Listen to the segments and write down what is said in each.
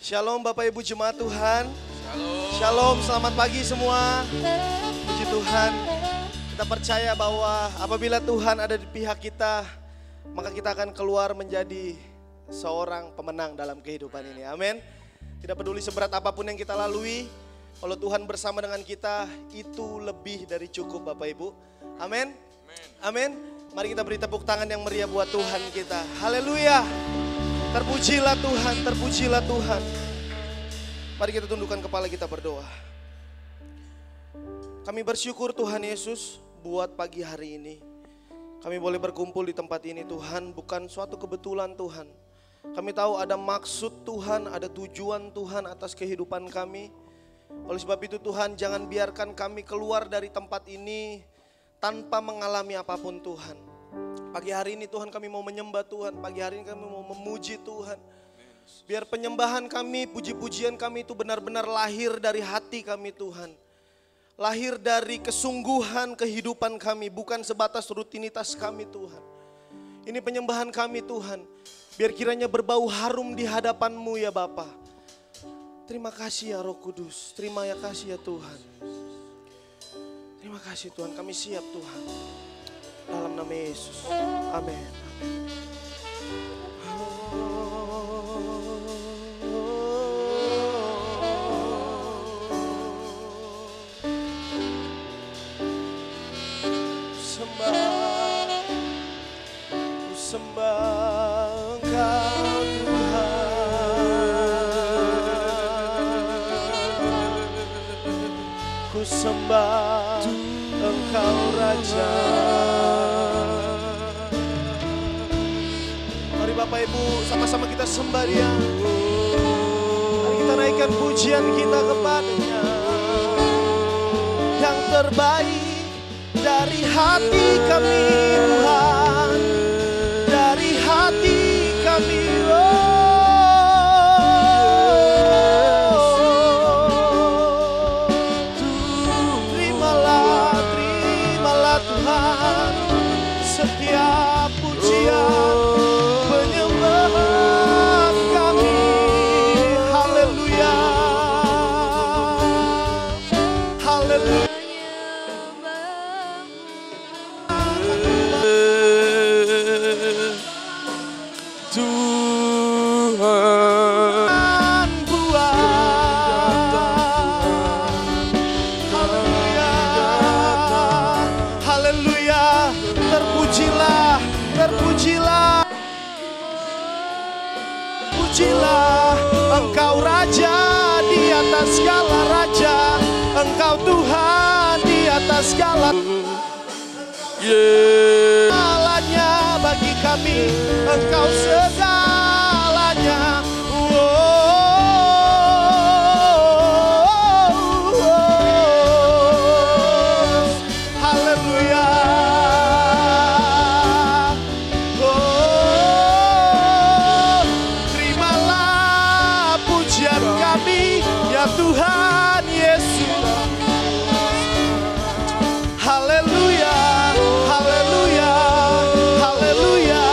Shalom Bapak Ibu Jemaat Tuhan. Shalom. Shalom, selamat pagi semua. Puji Tuhan. Kita percaya bahwa apabila Tuhan ada di pihak kita, maka kita akan keluar menjadi seorang pemenang dalam kehidupan ini. Amin. Tidak peduli seberat apapun yang kita lalui, kalau Tuhan bersama dengan kita, itu lebih dari cukup Bapak Ibu. Amin. Amin. Mari kita beri tepuk tangan yang meriah buat Tuhan kita. Haleluya. Terpujilah Tuhan, terpujilah Tuhan. Mari kita tundukkan kepala kita berdoa. Kami bersyukur Tuhan Yesus buat pagi hari ini. Kami boleh berkumpul di tempat ini Tuhan, bukan suatu kebetulan Tuhan. Kami tahu ada maksud Tuhan, ada tujuan Tuhan atas kehidupan kami. Oleh sebab itu Tuhan, jangan biarkan kami keluar dari tempat ini tanpa mengalami apapun Tuhan. Pagi hari ini Tuhan kami mau menyembah Tuhan, pagi hari ini kami mau memuji Tuhan. Biar penyembahan kami, puji-pujian kami itu benar-benar lahir dari hati kami Tuhan. Lahir dari kesungguhan kehidupan kami, bukan sebatas rutinitas kami Tuhan. Ini penyembahan kami Tuhan, biar kiranya berbau harum di hadapan-Mu ya Bapa. Terima kasih ya Roh Kudus, terima kasih ya Tuhan. Terima kasih Tuhan, kami siap Tuhan. Dalam nama Yesus, amin. Ku sembah Engkau Tuhan, ku sembah Engkau Raja. Mari Bapak Ibu sama-sama kita sembah Dia. Mari kita naikkan pujian kita kepada-Nya. Yang terbaik dari hati kami Tuhan, dari hati kami terimalah Tuhan setiap pujian penyembahan kami. Haleluya, haleluya. Tuhan buat, haleluya, haleluya. Terpujilah, terpujilah, pujilah Engkau Raja di atas segala raja, Engkau Tuhan di atas segala. Segalanya bagi kami, Engkau segalanya. Haleluya. Terimalah pujian kami ya Tuhan Yesus. Haleluya, haleluya, haleluya.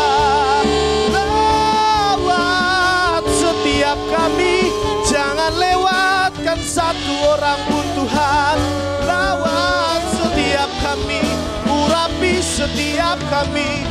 Lawat setiap kami, jangan lewatkan satu orang pun Tuhan. Lawat setiap kami, urapi setiap kami.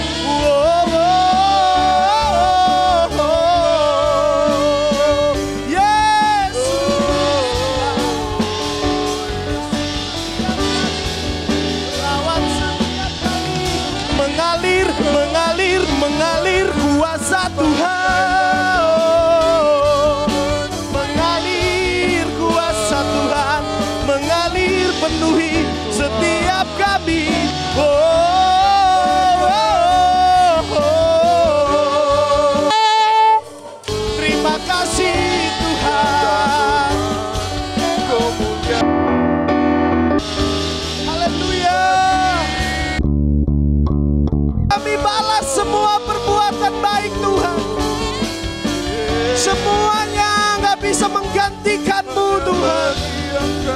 Mengalir, mengalir, mengalir kuasa Tuhan. Mengalir kuasa Tuhan, mengalir penuhi setiap kami. Terima kasih Tuhan. Haleluya. Kami balas semua perbuatan baik Tuhan. Semuanya gak bisa menggantikan-Mu Tuhan.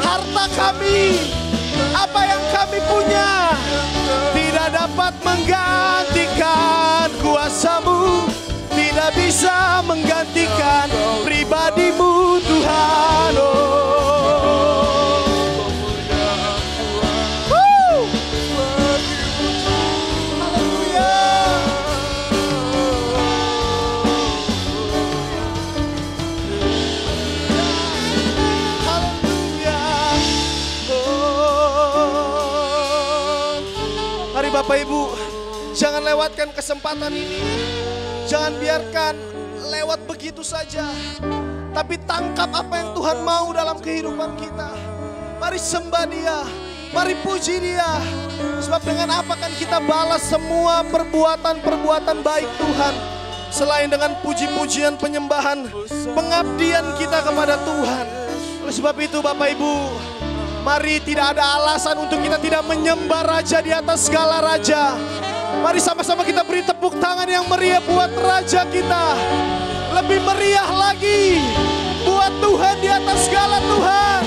Harta kami, apa yang kami punya, tidak dapat menggantikan kuasa-Mu. Tidak bisa menggantikan pribadi-Mu. lewatkan kesempatan ini. Jangan biarkan lewat begitu saja. Tapi tangkap apa yang Tuhan mau dalam kehidupan kita. Mari sembah Dia, mari puji Dia. Sebab dengan apa kan kita balas semua perbuatan-perbuatan baik Tuhan. Selain dengan puji-pujian, penyembahan, pengabdian kita kepada Tuhan. Oleh sebab itu Bapak Ibu, mari tidak ada alasan untuk kita tidak menyembah Raja di atas segala Raja. Mari sama-sama kita beri tepuk tangan yang meriah buat Raja kita. Lebih meriah lagi buat Tuhan di atas segala Tuhan.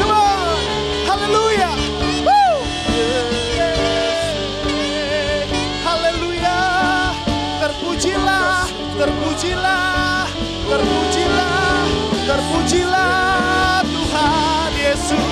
Come on, haleluya. Haleluya. Terpujilah, terpujilah, terpujilah, terpujilah Tuhan Yesus.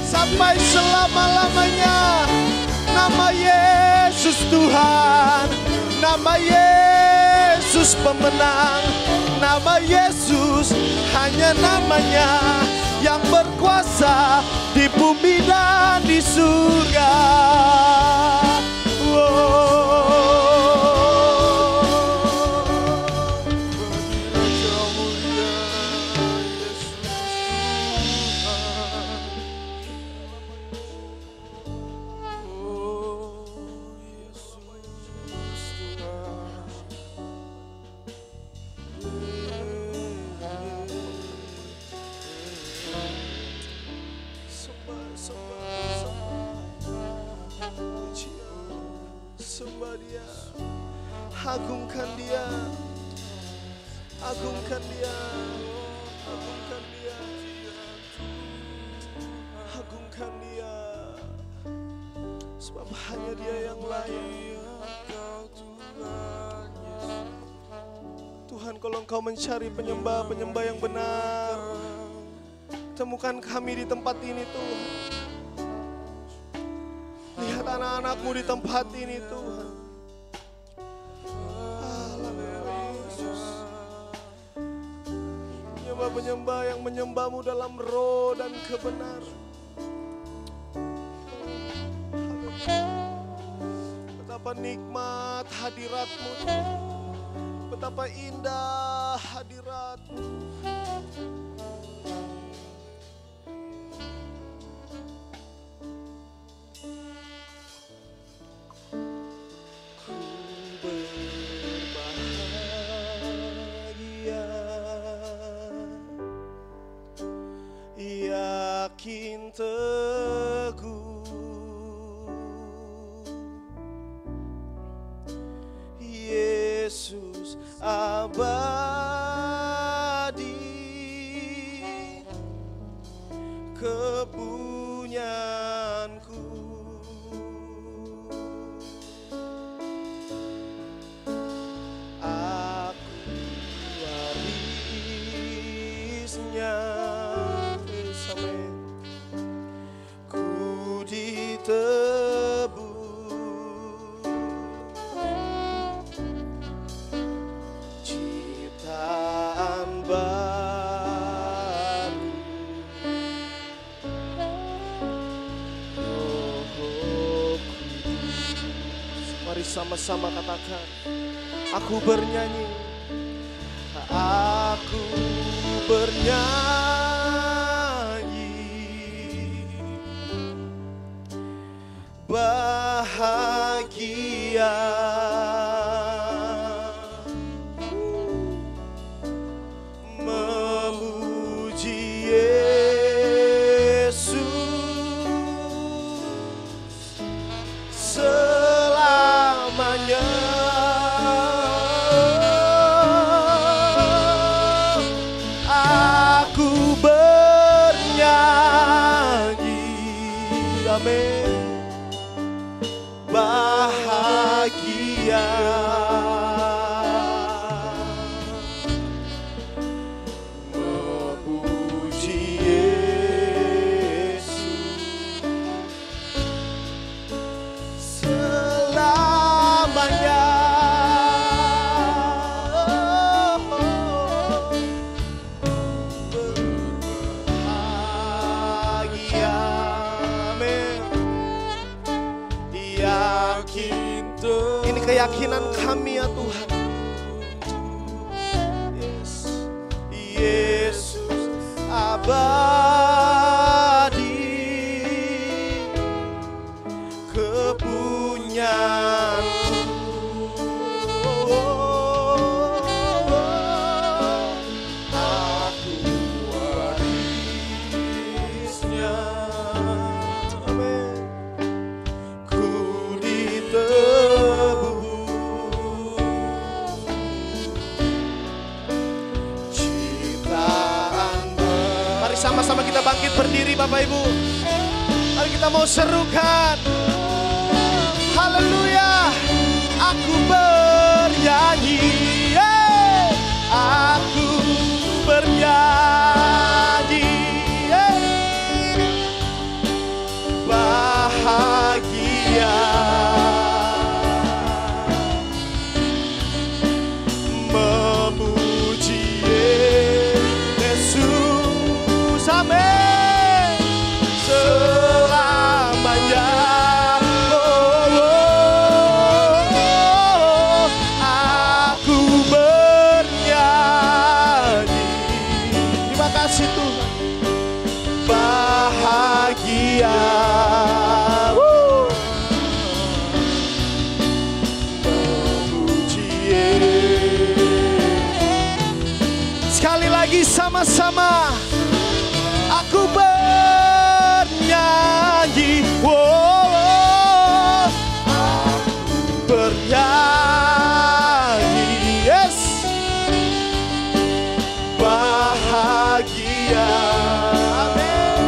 Sampai selama-lamanya. Nama Yesus Tuhan, nama Yesus pemenang, nama Yesus hanya namanya yang berkuasa di bumi dan di surga. Agungkan Dia, agungkan Dia, agungkan Dia, agungkan Dia, sebab hanya Dia yang layak. Tuhan, kalau Engkau mencari penyembah-penyembah yang benar, temukan kami di tempat ini Tuhan. Lihat anak-anak-Mu di tempat ini Tuhan. Penyembah yang menyembah-Mu dalam roh dan kebenaran. Betapa nikmat hadirat-Mu, betapa indah hadirat-Mu. Yakin teguh, Yesus abadi, kepunyaanku. Aku warisnya. Ku ditebus ciptaan baru, Roh Kudus. Mari sama-sama katakan, aku bernyanyi, aku bernyanyi. Bahagia memuji Yesus selamanya. Aku keyakinan kami ya Tuhan. Yesus abadi, kepunyaanku. Aku warisnya. Amin. Ku ditebus ciptaan. Mari sama-sama kita bangkit berdiri Bapak Ibu. Mari kita mau serukan. Haleluya. Aku bernyanyi, aku bernyanyi, bahagia memuji Yesus, amin, selamanya. Aku bernyanyi, terima kasih Tuhan, bahagia memuji Yesus. Sekali lagi sama-sama, aku bernyanyi, aku bernyanyi, yes, bahagia, amin,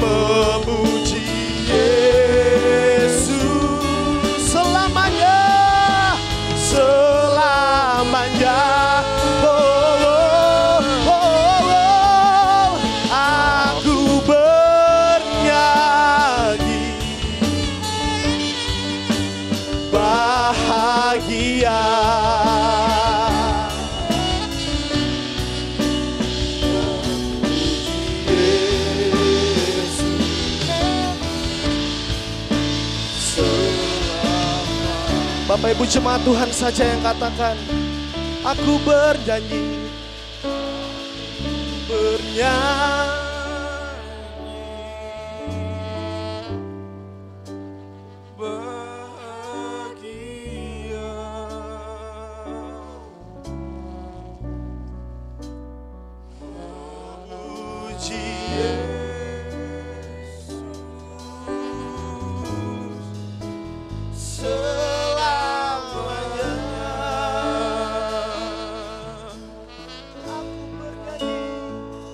memuji Yesus selamanya, selamanya. Aku bernyanyi, bahagia Yesus selama. Bapak Ibu jemaat Tuhan saja yang katakan, aku bernyanyi, bernyanyi, bahagia memuji Yesus selamanya. Aku bernyanyi,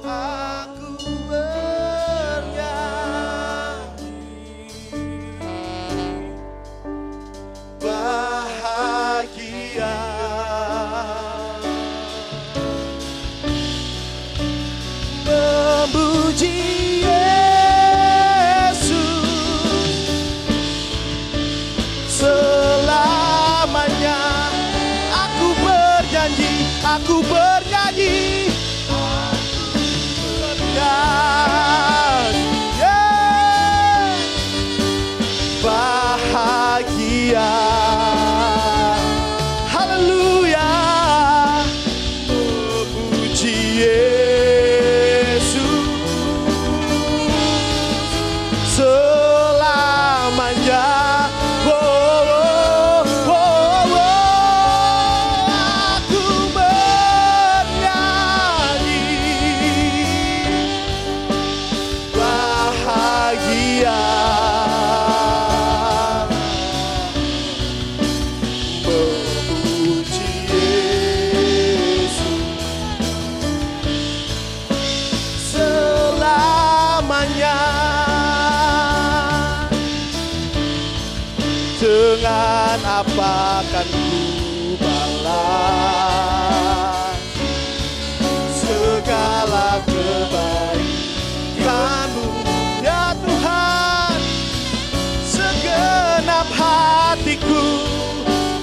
aku bernyanyi, bahagia memuji Yesus selamanya. Aku bernyanyi, aku bernyanyi, bernyanyi, yeah, bahagia, haleluya, memuji Yesus selamanya. Aku bernyanyi, bahagia memuji Yesus selamanya. Dengan apa akan ku balas segala kebaikan-Mu ya Tuhan? Segenap hatiku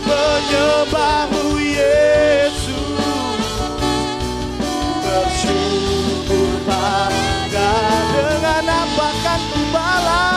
menyembah-Mu Yesus, bersyukur bangga. Dengan apa akan ku balas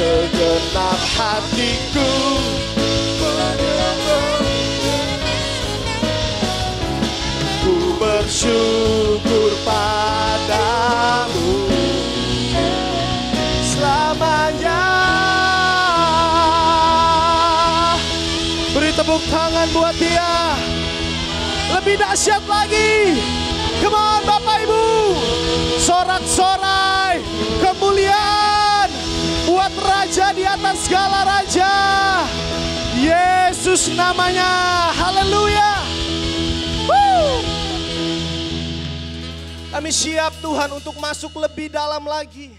segenap hatiku. Ku bersyukur padamu selamanya. Beri tepuk tangan buat dia. Lebih dahsyat lagi. Come on Bapak Ibu. Sorak-sorai kemuliaan buat Raja di atas segala raja. Yesus namanya. Haleluya. Kami siap Tuhan untuk masuk lebih dalam lagi.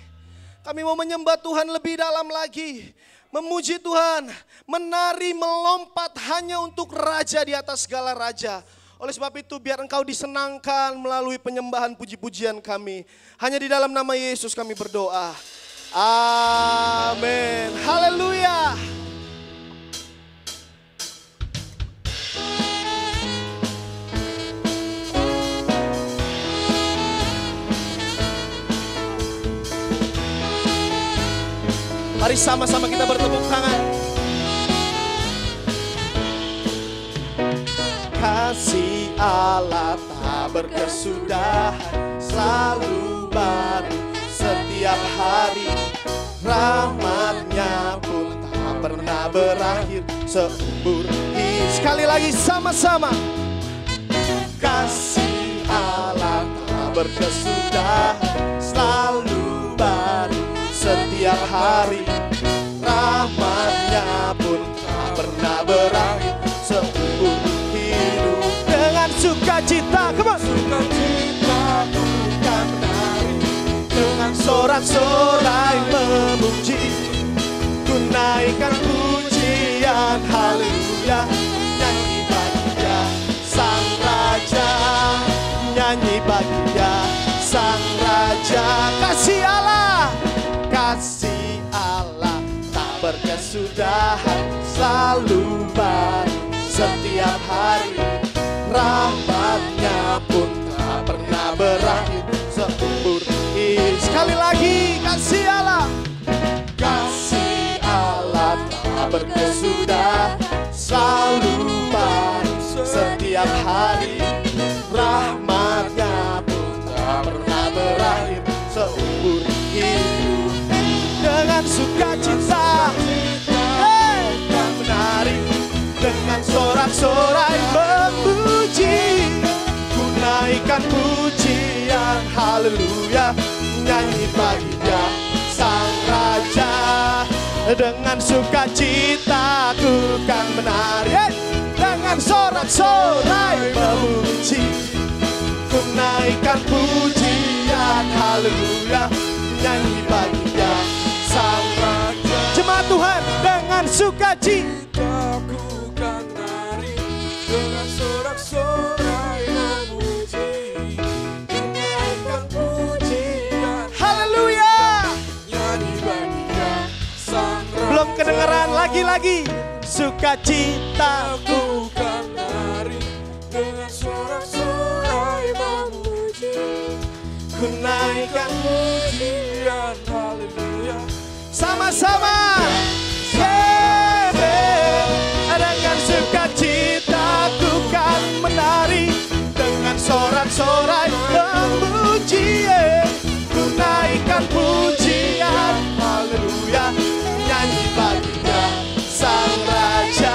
Kami mau menyembah Tuhan lebih dalam lagi. Memuji Tuhan, menari, melompat hanya untuk Raja di atas segala raja. Oleh sebab itu biar engkau disenangkan melalui penyembahan puji-pujian kami. Hanya di dalam nama Yesus kami berdoa. Amin. Haleluya. Mari sama-sama kita bertepuk tangan. Kasih Allah tak berkesudahan, selalu baru setiap hari. Rahmat-Nya pun tak pernah berakhir seumur hidup. Sekali lagi sama-sama. Kasih Allah tak berkesudahan, selalu baru setiap hari. Rahmat-Nya pun tak pernah berakhir seumur hidup. Dengan sukacita, come on. Sukacita bukan menari, dengan sorak-sorai memuji. Ku naikkan pujian, haleluya. Nyanyi bagi Dia Sang Raja, nyanyi bagi Dia Sang Raja. Kasih Allah, kasih Allah tak berkesudahan, selalu baru setiap hari. Rahmat-Nya pun tak pernah berakhir seumur hidup. Sekali lagi, kasih Allah, kasih Allah tak berkesudahan, selalu baru setiap hari. Rahmat-Nya pun tak pernah berakhir seumur hidup. Dengan sukacita, dan menari, dengan sorak-sorai memuji. Ku naikkan pujian, haleluya. Nyanyi bagi Dia Sang Raja. Dengan sukacita ku kan menari, dengan sorak-sorai memuji. Ku naikkan pujian, haleluya. Nyanyi bagi Dia Sang Raja. Jemaat Tuhan, dengan sukacita ku kan nari, dengan sorak-sorai memuji. Menaikkan pujian, haleluya. Nyanyi bagi Dia Sang Raja. Belum kedengaran lagi-lagi. Sukacita ku kan nari, dengan sorak-sorai memuji. Ku naikkan pujian, haleluya. Sama-sama. Dengan sukacita ku kan menari, dengan sorak-sorai memuji. Ku naikkan pujian, haleluya. Nyanyi bagi Dia Sang Raja,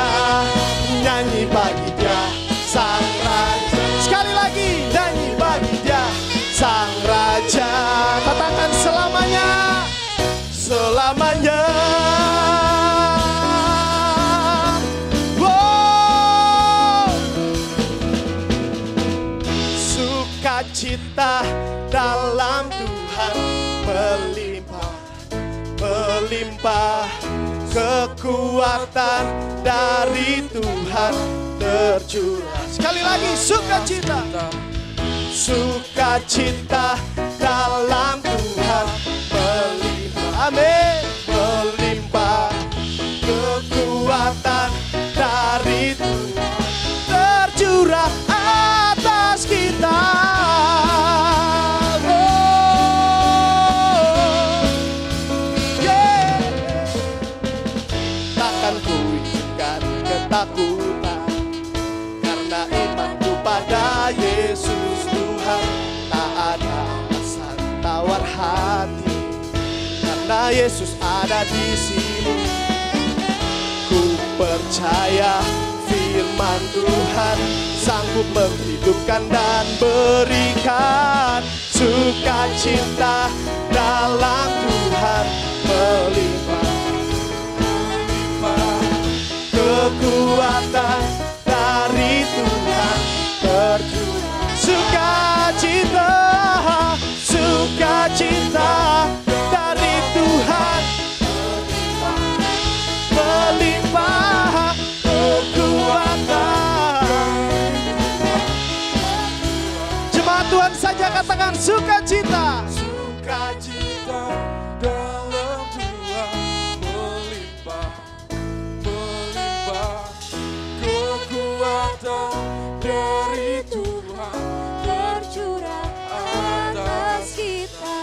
nyanyi bagi Dia Sang Raja. Sekali lagi, nyanyi bagi Dia Sang Raja. Katakan selamanya, selamanya. Wow. Sukacita dalam Tuhan melimpah, melimpah. Kekuatan dari Tuhan tercurah. Sekali lagi, sukacita, sukacita dalam Tuhan melimpah. Amin. Melimpah kekuatan dari Tuhan tercurah atas kita. Oh, yeah. ketakutan. Karena imanku pada Yesus Tuhan, tak ada alasan tawar hati. Karena Yesus ada di sini, ku percaya firman Tuhan sanggup menghidupkan dan berikan sukacita dalam Tuhan melimpah. Kekuatan dari Tuhan tercurah. Sukacita, sukacita dari Tuhan melimpah. Kekuatan. Jemaat Tuhan saja katakan sukacita. Sukacita dalam Tuhan melimpah, melimpah. Kekuatan dari Tuhan tercurah atas kita.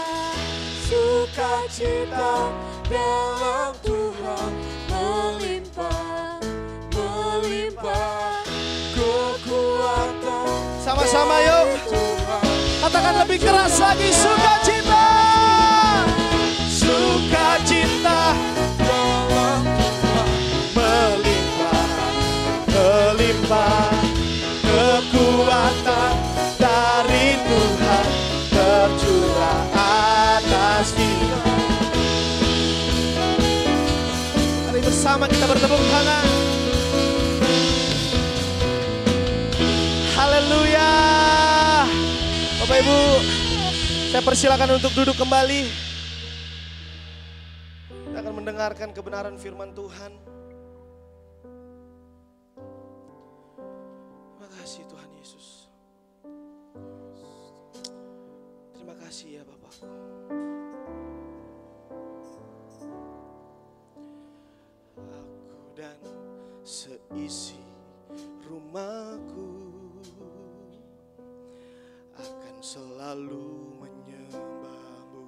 Sukacita dalam Tuhan melimpah, melimpah. Kekuatan Sama-sama yuk, katakan lebih keras lagi. Sukacita, sukacita dalam Tuhan melimpah, melimpah. Kekuatan dari Tuhan tercurah atas kita. Mari bersama kita bertepuk tangan. Haleluya. Bapak Ibu, saya persilakan untuk duduk kembali. Kita akan mendengarkan kebenaran firman Tuhan. Terima kasih Tuhan Yesus. Terima kasih ya Bapakku. Aku dan seisi rumahku akan selalu menyembah-Mu,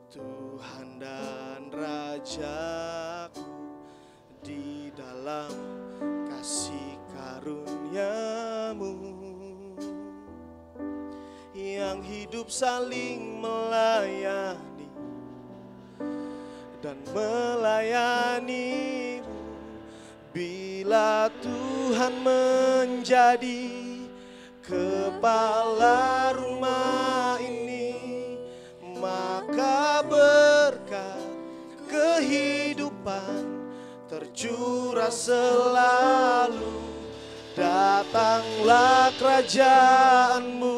Tuhan dan Rajaku, di dalam kasih karunia-Mu yang hidup saling melayani dan melayani-Mu. Bila Tuhan menjadi kepala rumah ini, maka berkat kehidupan tercurah selalu. Datanglah kerajaan-Mu,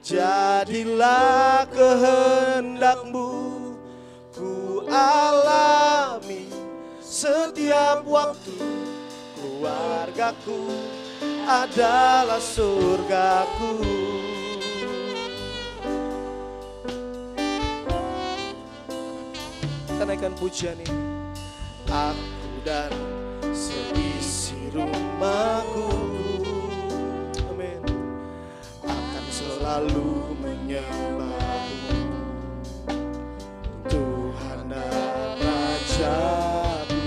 jadilah kehendak-Mu. Ku alami setiap waktu, keluargaku adalah surgaku. Kita naikkan pujian ini. Aku dan seisi rumahku, amin, akan selalu menyembah-Mu, Tuhan dan Raja-Ku,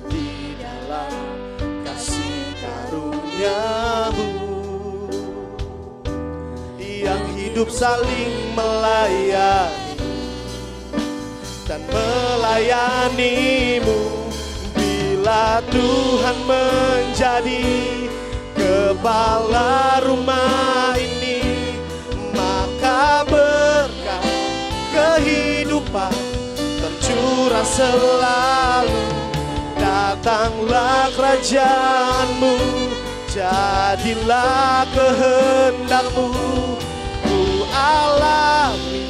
di dalam kasih karunia-Mu yang hidup saling melayani dan melayani-Mu. Bila Tuhan menjadi kepala rumah ini, maka berkat kehidupan tercurah selalu. Datanglah kerajaan-Mu, jadilah kehendak-Mu. Ku alami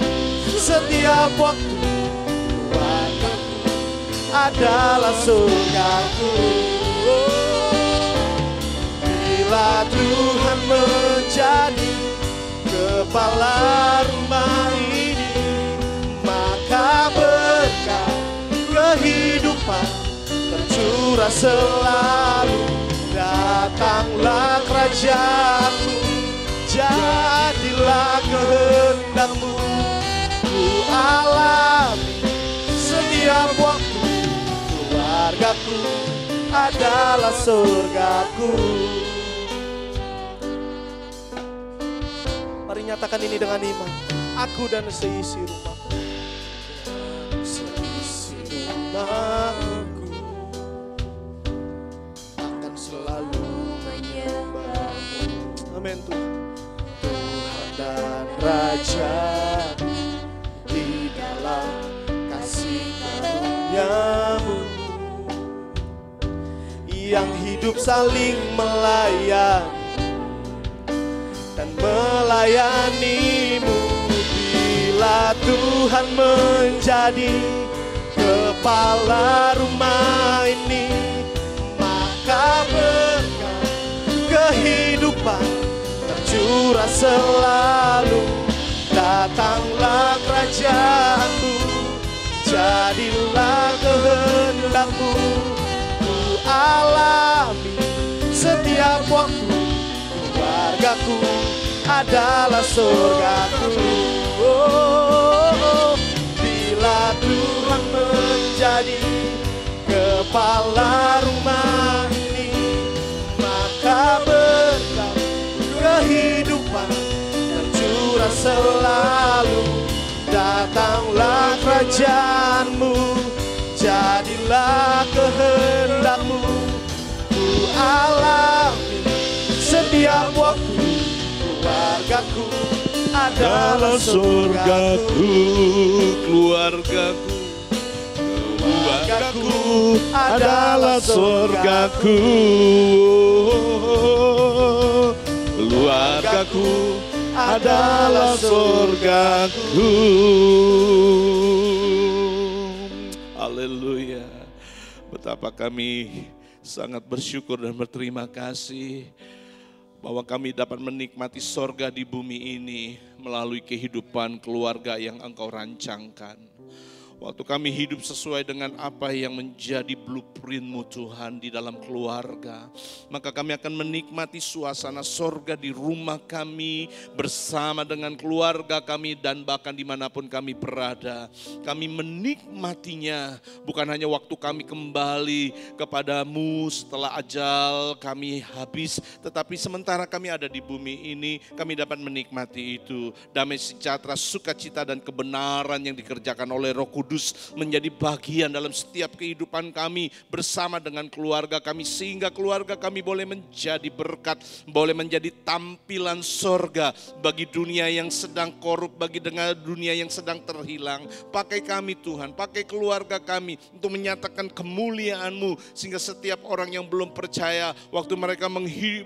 setiap waktu, keluargaku adalah surgaku. Bila Tuhan menjadi kepala rumah ini, maka berkat kehidupan tercurah selalu. Datanglah kerajaan-Mu, jadilah kehendak-Mu. Ku alami setiap waktu, keluargaku adalah surgaku. Mari nyatakan ini dengan iman. Aku dan seisi rumahku, seisi rumahku akan selalu menyembahmu. Amin Tuhan. Tuhan dan Raja di dalam kasih karunia-Mu, yang hidup saling melayani dan melayanimu. Bila Tuhan menjadi kepala rumah ini, maka berkat kehidupan tercurah selalu. Datanglah kerajaan-Mu, jadilah kehendak-Mu. Ku alami setiap waktu, keluargaku adalah surgaku. Bila Tuhan menjadi kepala rumah ini, maka berkat kehidupan tercurah selalu. Datanglah kerajaan-Mu, jadilah kehendak-Mu. Ku alami setiap waktu, keluargaku adalah surgaku. Keluargaku adalah surgaku. Keluargaku adalah surgaku. Haleluya. Betapa kami sangat bersyukur dan berterima kasih bahwa kami dapat menikmati sorga di bumi ini melalui kehidupan keluarga yang Engkau rancangkan. Waktu kami hidup sesuai dengan apa yang menjadi blueprint-Mu Tuhan di dalam keluarga, maka kami akan menikmati suasana sorga di rumah kami bersama dengan keluarga kami dan bahkan dimanapun kami berada. Kami menikmatinya bukan hanya waktu kami kembali kepadamu setelah ajal kami habis, tetapi sementara kami ada di bumi ini kami dapat menikmati itu. Damai sejahtera, sukacita dan kebenaran yang dikerjakan oleh Roh Kudus menjadi bagian dalam setiap kehidupan kami bersama dengan keluarga kami, sehingga keluarga kami boleh menjadi berkat, boleh menjadi tampilan sorga bagi dunia yang sedang korup, bagi dengan dunia yang sedang terhilang. Pakai kami Tuhan, pakai keluarga kami untuk menyatakan kemuliaan-Mu, sehingga setiap orang yang belum percaya waktu mereka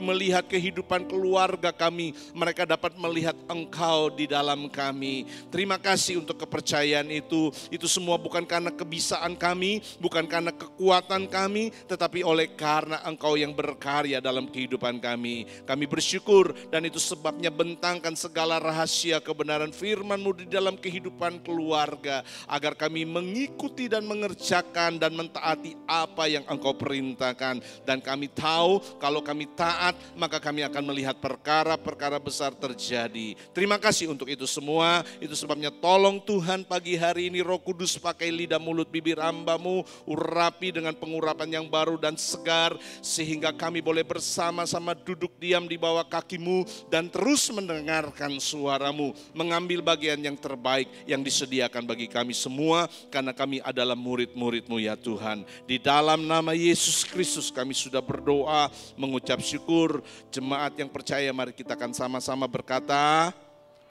melihat kehidupan keluarga kami, mereka dapat melihat Engkau di dalam kami. Terima kasih untuk kepercayaan itu semua bukan karena kebisaan kami, bukan karena kekuatan kami, tetapi oleh karena Engkau yang berkarya dalam kehidupan kami. Kami bersyukur dan itu sebabnya bentangkan segala rahasia kebenaran firman-Mu di dalam kehidupan keluarga, agar kami mengikuti dan mengerjakan dan mentaati apa yang Engkau perintahkan. Dan kami tahu kalau kami taat, maka kami akan melihat perkara-perkara besar terjadi. Terima kasih untuk itu semua. Itu sebabnya tolong Tuhan pagi hari ini Roh Kudus pakai lidah mulut bibir hamba-Mu, urapi dengan pengurapan yang baru dan segar, sehingga kami boleh bersama-sama duduk diam di bawah kaki-Mu dan terus mendengarkan suara-Mu, mengambil bagian yang terbaik yang disediakan bagi kami semua, karena kami adalah murid-murid-Mu ya Tuhan. Di dalam nama Yesus Kristus kami sudah berdoa, mengucap syukur. Jemaat yang percaya, mari kita akan sama-sama berkata,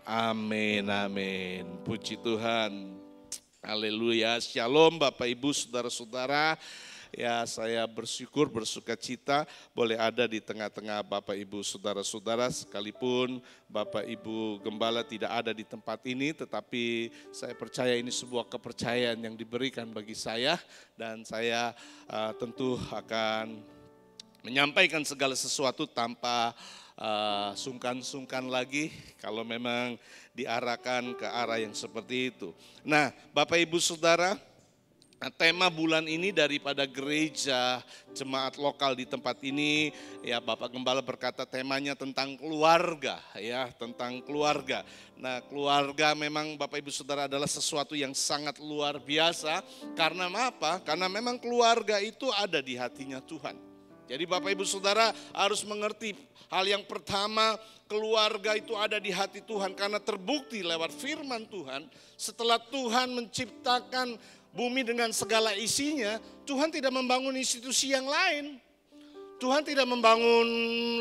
amin, amin. Puji Tuhan. Haleluya, shalom Bapak Ibu Saudara-saudara. Ya, saya bersyukur, bersuka cita boleh ada di tengah-tengah Bapak Ibu Saudara-saudara, sekalipun Bapak Ibu Gembala tidak ada di tempat ini, tetapi saya percaya ini sebuah kepercayaan yang diberikan bagi saya, dan saya tentu akan menyampaikan segala sesuatu tanpa sungkan-sungkan lagi kalau memang diarahkan ke arah yang seperti itu. Nah, Bapak Ibu Saudara, Nah, tema bulan ini daripada gereja jemaat lokal di tempat ini, ya Bapak Gembala berkata temanya tentang keluarga, ya tentang keluarga. Nah, keluarga memang Bapak Ibu Saudara adalah sesuatu yang sangat luar biasa. Karena apa? Karena memang keluarga itu ada di hatinya Tuhan. Jadi Bapak Ibu Saudara harus mengerti hal yang pertama, keluarga itu ada di hati Tuhan karena terbukti lewat firman Tuhan. Setelah Tuhan menciptakan bumi dengan segala isinya, Tuhan tidak membangun institusi yang lain. Tuhan tidak membangun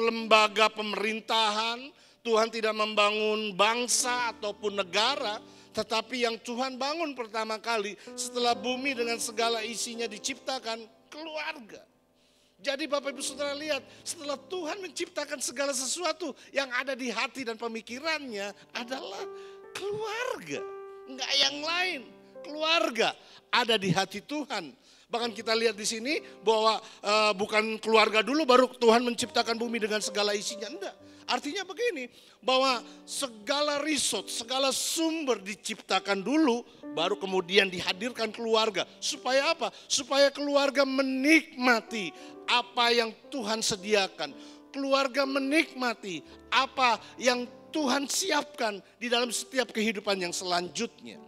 lembaga pemerintahan, Tuhan tidak membangun bangsa ataupun negara. Tetapi yang Tuhan bangun pertama kali setelah bumi dengan segala isinya diciptakan, keluarga. Jadi Bapak Ibu Saudara lihat, setelah Tuhan menciptakan segala sesuatu, yang ada di hati dan pemikirannya adalah keluarga, enggak yang lain. Keluarga ada di hati Tuhan. Bahkan kita lihat di sini bahwa bukan keluarga dulu baru Tuhan menciptakan bumi dengan segala isinya, enggak. Artinya begini, bahwa segala resource, segala sumber diciptakan dulu, baru kemudian dihadirkan keluarga. Supaya apa? Supaya keluarga menikmati apa yang Tuhan sediakan. Keluarga menikmati apa yang Tuhan siapkan di dalam setiap kehidupan yang selanjutnya.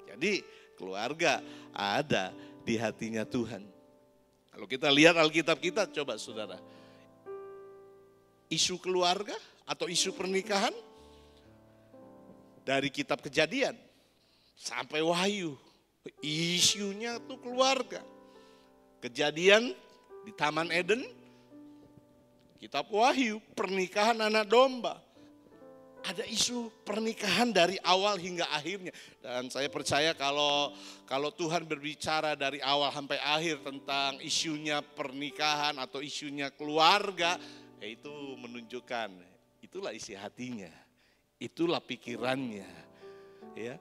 Jadi keluarga ada di hatinya Tuhan. Kalau kita lihat Alkitab kita, coba saudara. Isu keluarga atau isu pernikahan dari kitab Kejadian sampai Wahyu, isunya tuh keluarga. Kejadian di Taman Eden, kitab Wahyu pernikahan anak domba. Ada isu pernikahan dari awal hingga akhirnya. Dan saya percaya kalau Tuhan berbicara dari awal sampai akhir tentang isunya pernikahan atau isunya keluarga, itu menunjukkan itulah isi hatinya, itulah pikirannya, ya.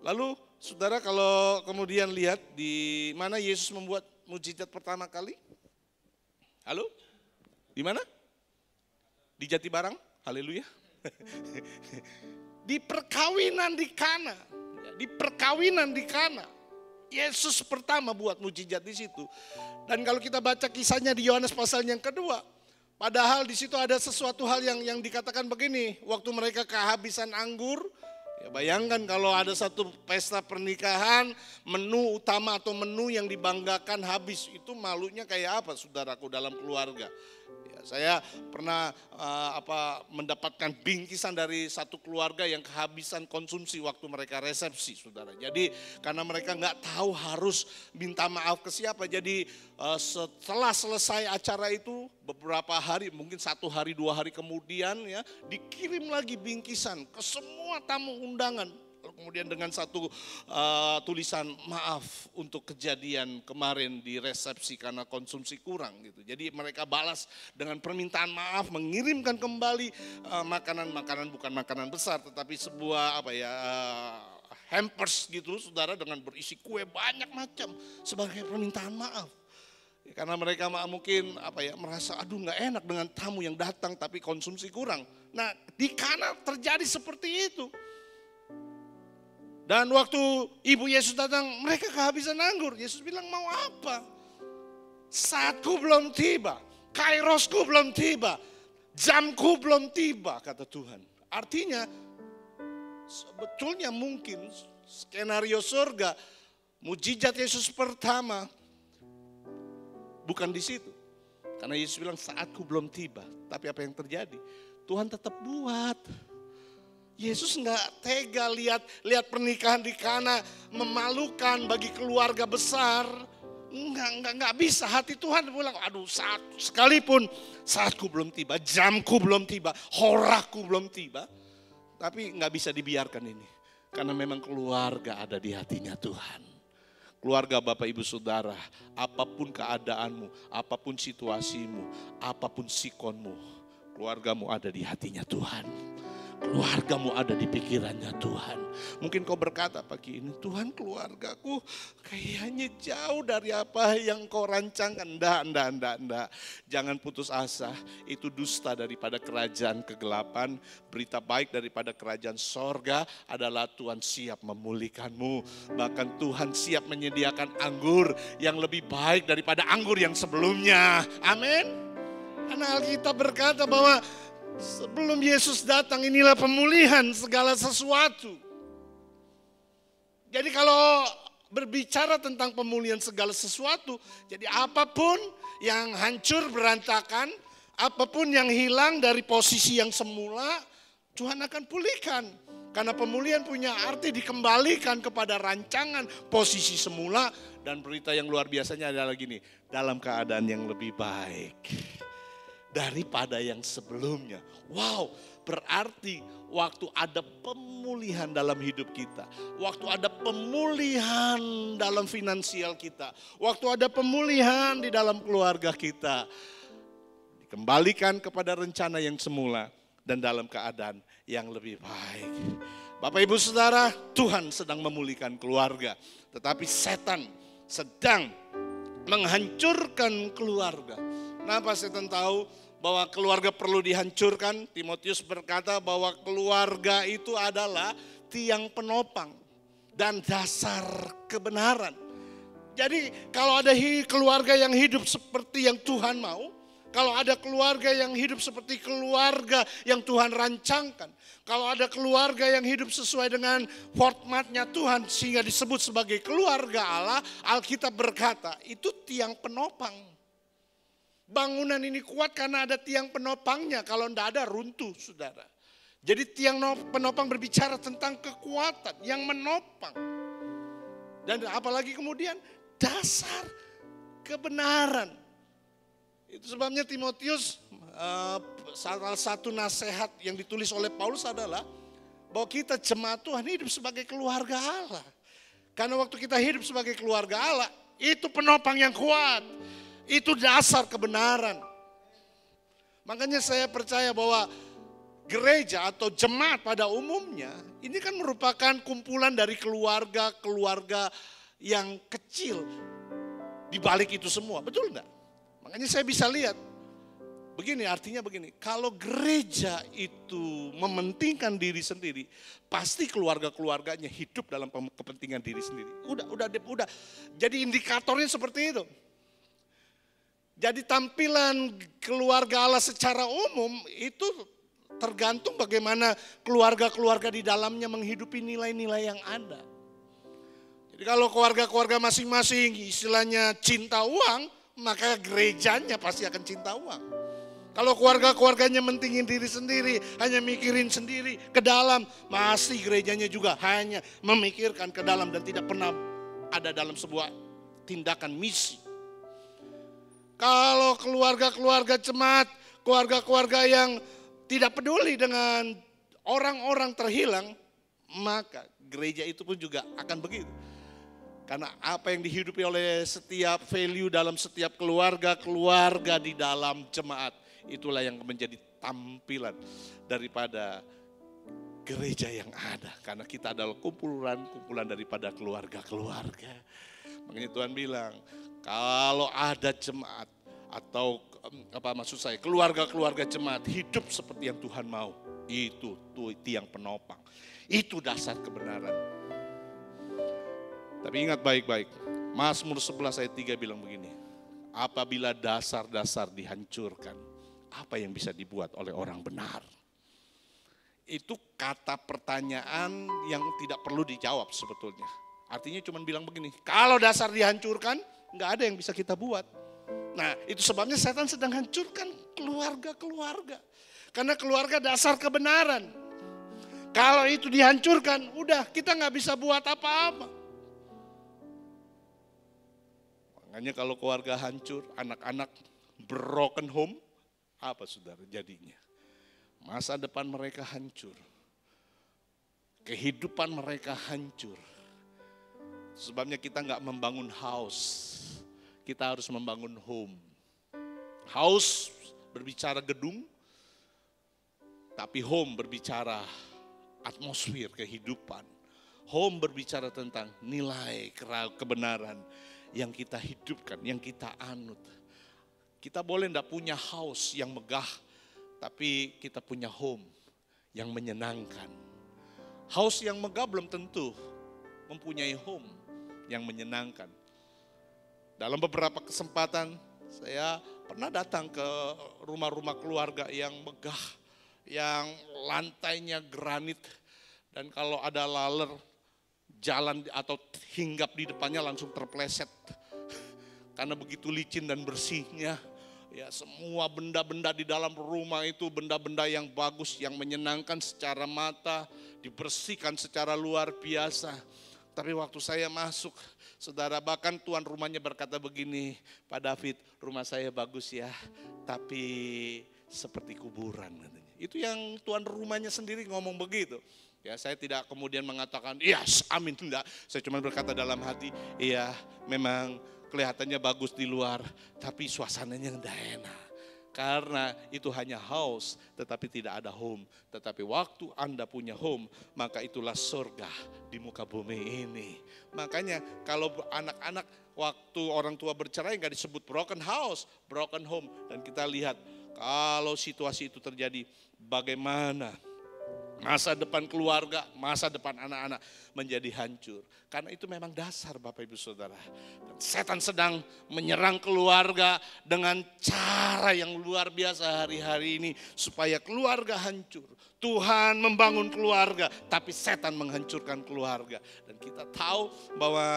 Lalu saudara kalau kemudian lihat di mana Yesus membuat mujizat pertama kali? Halo? Di mana? Di Jatibarang? Haleluya. Di perkawinan di Kana. Di perkawinan di Kana. Yesus pertama buat mujizat di situ. Dan kalau kita baca kisahnya di Yohanes pasal yang kedua, padahal di situ ada sesuatu hal yang dikatakan begini, waktu mereka kehabisan anggur, ya bayangkan kalau ada satu pesta pernikahan, menu utama atau menu yang dibanggakan habis, itu malunya kayak apa saudaraku dalam keluarga. Ya, saya pernah mendapatkan bingkisan dari satu keluarga yang kehabisan konsumsi waktu mereka resepsi, saudara. Jadi karena mereka nggak tahu harus minta maaf ke siapa, jadi setelah selesai acara itu beberapa hari, mungkin 1 hari 2 hari kemudian ya, dikirim lagi bingkisan ke semua tamu undangan. Kemudian dengan satu tulisan maaf untuk kejadian kemarin di resepsi karena konsumsi kurang gitu. Jadi mereka balas dengan permintaan maaf, mengirimkan kembali makanan-makanan, bukan makanan besar tetapi sebuah hampers gitu saudara, dengan berisi kue banyak macam sebagai permintaan maaf. Karena mereka mungkin merasa aduh nggak enak dengan tamu yang datang tapi konsumsi kurang. Nah di Kana terjadi seperti itu. Dan waktu ibu Yesus datang, mereka kehabisan anggur. Yesus bilang, mau apa? Saatku belum tiba, kairosku belum tiba, jamku belum tiba, kata Tuhan. Artinya, sebetulnya mungkin skenario surga, mujizat Yesus pertama, bukan di situ. Karena Yesus bilang, saatku belum tiba. Tapi apa yang terjadi? Tuhan tetap buat. Yesus nggak tega lihat pernikahan di Kana memalukan bagi keluarga besar. Nggak bisa, hati Tuhan bilang, aduh sekalipun saatku belum tiba, jamku belum tiba, horahku belum tiba. Tapi nggak bisa dibiarkan ini. Karena memang keluarga ada di hatinya Tuhan. Keluarga Bapak Ibu Saudara, apapun keadaanmu, apapun situasimu, apapun sikonmu, keluargamu ada di hatinya Tuhan. keluargamu ada di pikirannya Tuhan. Mungkin kau berkata pagi ini, Tuhan keluargaku kayaknya jauh dari apa yang kau rancangkan. Enggak. Jangan putus asa, itu dusta daripada kerajaan kegelapan. Berita baik daripada kerajaan sorga adalah Tuhan siap memulihkanmu. Bahkan Tuhan siap menyediakan anggur yang lebih baik daripada anggur yang sebelumnya. Amin. Karena Alkitab berkata bahwa sebelum Yesus datang inilah pemulihan segala sesuatu. Jadi kalau berbicara tentang pemulihan segala sesuatu, jadi apapun yang hancur berantakan, apapun yang hilang dari posisi yang semula, Tuhan akan pulihkan. Karena pemulihan punya arti dikembalikan kepada rancangan posisi semula. Dan berita yang luar biasanya adalah gini, dalam keadaan yang lebih baik daripada yang sebelumnya. Wow, berarti waktu ada pemulihan dalam hidup kita, waktu ada pemulihan dalam finansial kita, waktu ada pemulihan di dalam keluarga kita, dikembalikan kepada rencana yang semula dan dalam keadaan yang lebih baik. Bapak Ibu Saudara, Tuhan sedang memulihkan keluarga, tetapi setan sedang menghancurkan keluarga. Kenapa setan tahu bahwa keluarga perlu dihancurkan? Timotius berkata bahwa keluarga itu adalah tiang penopang dan dasar kebenaran. Jadi kalau ada keluarga yang hidup seperti yang Tuhan mau, kalau ada keluarga yang hidup seperti keluarga yang Tuhan rancangkan, kalau ada keluarga yang hidup sesuai dengan formatnya Tuhan sehingga disebut sebagai keluarga Allah, Alkitab berkata itu tiang penopang. Bangunan ini kuat karena ada tiang penopangnya. Kalau tidak ada runtuh, saudara. Jadi tiang penopang berbicara tentang kekuatan yang menopang. Dan apalagi kemudian dasar kebenaran. Itu sebabnya Timotius, salah satu nasihat yang ditulis oleh Paulus adalah bahwa kita jemaat Tuhan hidup sebagai keluarga Allah. Karena waktu kita hidup sebagai keluarga Allah, itu penopang yang kuat. Itu dasar kebenaran. Makanya saya percaya bahwa gereja atau jemaat pada umumnya ini kan merupakan kumpulan dari keluarga-keluarga yang kecil di balik itu semua. Betul enggak? Makanya saya bisa lihat begini, artinya begini, kalau gereja itu mementingkan diri sendiri, pasti keluarga-keluarganya hidup dalam kepentingan diri sendiri. Udah. Jadi indikatornya seperti itu. Jadi tampilan keluarga Allah secara umum itu tergantung bagaimana keluarga-keluarga di dalamnya menghidupi nilai-nilai yang ada. Jadi kalau keluarga-keluarga masing-masing istilahnya cinta uang, maka gerejanya pasti akan cinta uang. Kalau keluarga-keluarganya mentingin diri sendiri, hanya mikirin sendiri ke dalam, pasti gerejanya juga hanya memikirkan ke dalam dan tidak pernah ada dalam sebuah tindakan misi. Kalau keluarga-keluarga jemaat, keluarga-keluarga yang tidak peduli dengan orang-orang terhilang, maka gereja itu pun juga akan begitu. Karena apa yang dihidupi oleh setiap value dalam setiap keluarga di dalam jemaat, itulah yang menjadi tampilan daripada gereja yang ada. Karena kita adalah kumpulan daripada keluarga-keluarga. Makanya Tuhan bilang, kalau ada jemaat atau keluarga-keluarga jemaat hidup seperti yang Tuhan mau, itu tiang penopang. Itu dasar kebenaran. Tapi ingat baik-baik, Mazmur 11 ayat 3 bilang begini, apabila dasar-dasar dihancurkan, apa yang bisa dibuat oleh orang benar? Itu kata pertanyaan yang tidak perlu dijawab sebetulnya. Artinya cuma bilang begini, kalau dasar dihancurkan, nggak ada yang bisa kita buat. Nah, itu sebabnya setan sedang hancurkan keluarga-keluarga. Karena keluarga dasar kebenaran. Kalau itu dihancurkan, udah kita nggak bisa buat apa-apa. Makanya kalau keluarga hancur, anak-anak broken home, apa saudara jadinya? Masa depan mereka hancur. Kehidupan mereka hancur. Sebabnya kita nggak membangun house, kita harus membangun home. House berbicara gedung, Tapi home berbicara atmosfer kehidupan. Home berbicara tentang nilai kebenaran yang kita hidupkan, yang kita anut. Kita boleh enggak punya house yang megah, tapi kita punya home yang menyenangkan. House yang megah belum tentu mempunyai home yang menyenangkan. Dalam beberapa kesempatan saya pernah datang ke rumah-rumah keluarga yang megah, yang lantainya granit, dan kalau ada laler jalan atau hinggap di depannya langsung terpleset karena begitu licin dan bersihnya. Ya, semua benda-benda di dalam rumah itu benda-benda yang bagus, yang menyenangkan secara mata, dibersihkan secara luar biasa. Tapi waktu saya masuk, saudara, bahkan tuan rumahnya berkata begini, Pak David, rumah saya bagus ya, tapi seperti kuburan katanya. Itu yang tuan rumahnya sendiri ngomong begitu. Ya, saya tidak kemudian mengatakan, yes, amin, enggak. Saya cuma berkata dalam hati, iya memang kelihatannya bagus di luar, tapi suasananya tidak enak. Karena itu hanya house, tetapi tidak ada home. Tetapi waktu Anda punya home, maka itulah surga di muka bumi ini. Makanya kalau anak-anak waktu orang tua bercerai nggak disebut broken house, broken home. Dan kita lihat kalau situasi itu terjadi, bagaimana masa depan keluarga, masa depan anak-anak menjadi hancur. Karena itu memang dasar Bapak Ibu Saudara. Dan setan sedang menyerang keluarga dengan cara yang luar biasa hari-hari ini. Supaya keluarga hancur. Tuhan membangun keluarga, tapi setan menghancurkan keluarga. Dan kita tahu bahwa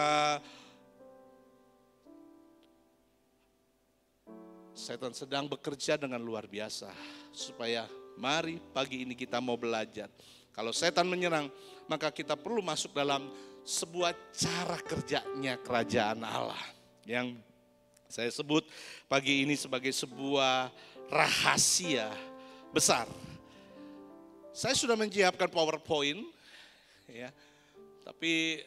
setan sedang bekerja dengan luar biasa. Supaya mari pagi ini kita mau belajar. Kalau setan menyerang, maka kita perlu masuk dalam sebuah cara kerjanya kerajaan Allah. Yang saya sebut pagi ini sebagai sebuah rahasia besar. Saya sudah menyiapkan PowerPoint, ya, tapi